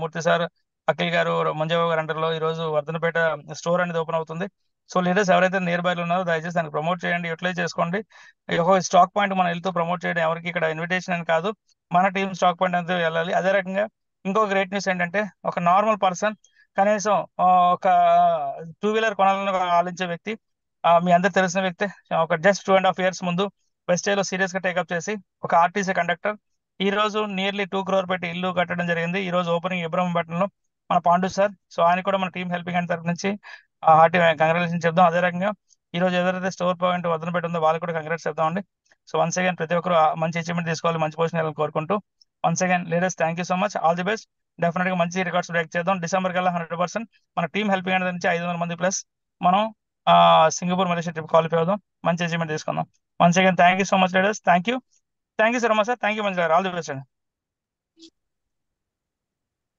మూర్తి సార్, అఖిల్ గారు, మంజాబాబు గారి అండర్లో ఈ రోజు వర్ధనపేట స్టోర్ అనేది ఓపెన్ అవుతుంది. సో లీడర్స్ ఎవరైతే నియర్ బై ఉన్నారో దయచేసి దానికి ప్రమోట్ చేయండి, యూటిలైజ్ చేసుకోండి. ఒక స్టాక్ పాయింట్ మనం వెళ్తూ ప్రమోట్ చేయడం ఎవరికి ఇక్కడ ఇన్విటేషన్ అని కాదు, మన టీం స్టాక్ పాయింట్ అంతా వెళ్ళాలి. అదే రకంగా ఇంకో గ్రేట్ న్యూస్ ఏంటంటే, ఒక నార్మల్ పర్సన్ కనీసం ఒక 2 వీలర్ కొనాలని ఆలోచించే వ్యక్తి, మీ అందరు తెలిసిన వ్యక్తి, ఒక జస్ట్ 2.5 years ముందు వెస్టేజ్ లో సీరియస్ గా టేకప్ చేసి ఒక ఆర్టీసీ కండక్టర్ ఈ రోజు నియర్లీ 2 crore పెట్టి ఇల్లు కట్టడం జరిగింది. ఈ రోజు ఓపెనింగ్ ఇబ్రహీంపట్నంలో మన పాండు సార్. సో ఆయన కూడా మన టీం హెల్పింగ్ హ్యాండ్ తరఫు నుంచి హార్టీ కంగ్రాచులేషన్ చెప్దాం. అదే రకంగా ఈ రోజు ఎవరైతే స్టోర్ పాయింట్ వదన ఉందో వాళ్ళు కూడా కంగ్రాట్స్ చెప్దాం అండి. సో వన్స్ అగైన్ ప్రతి ఒక్కరు మంచి అచీవ్మెంట్ తీసుకోవాలి, మంచి పొజిషన్ వెళ్ళాలని కోరుకుంటూ once again leaders thank you so much. All the best. Definite గా మంచి రికార్డ్స్ బ్రేక్ చేద్దాం. డిసెంబర్ కల్లా 100% మన టీం హెల్పింగ్ హ్యాండ్ నుంచి 500 మంది ప్లస్ మనం సింగపూర్, మలేషియా ట్రిప్ క్వాలిఫై అవుదాం, మంచి అచీవ్మెంట్ తీసుకుందాం. Once again thank you so much leaders. Thank you so much sir. Thank you మంచి గారు. ఆల్ ది బెస్ట్ అండి.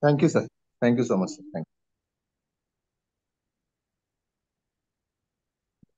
Thank you sir. Thank you so much sir. Thank you.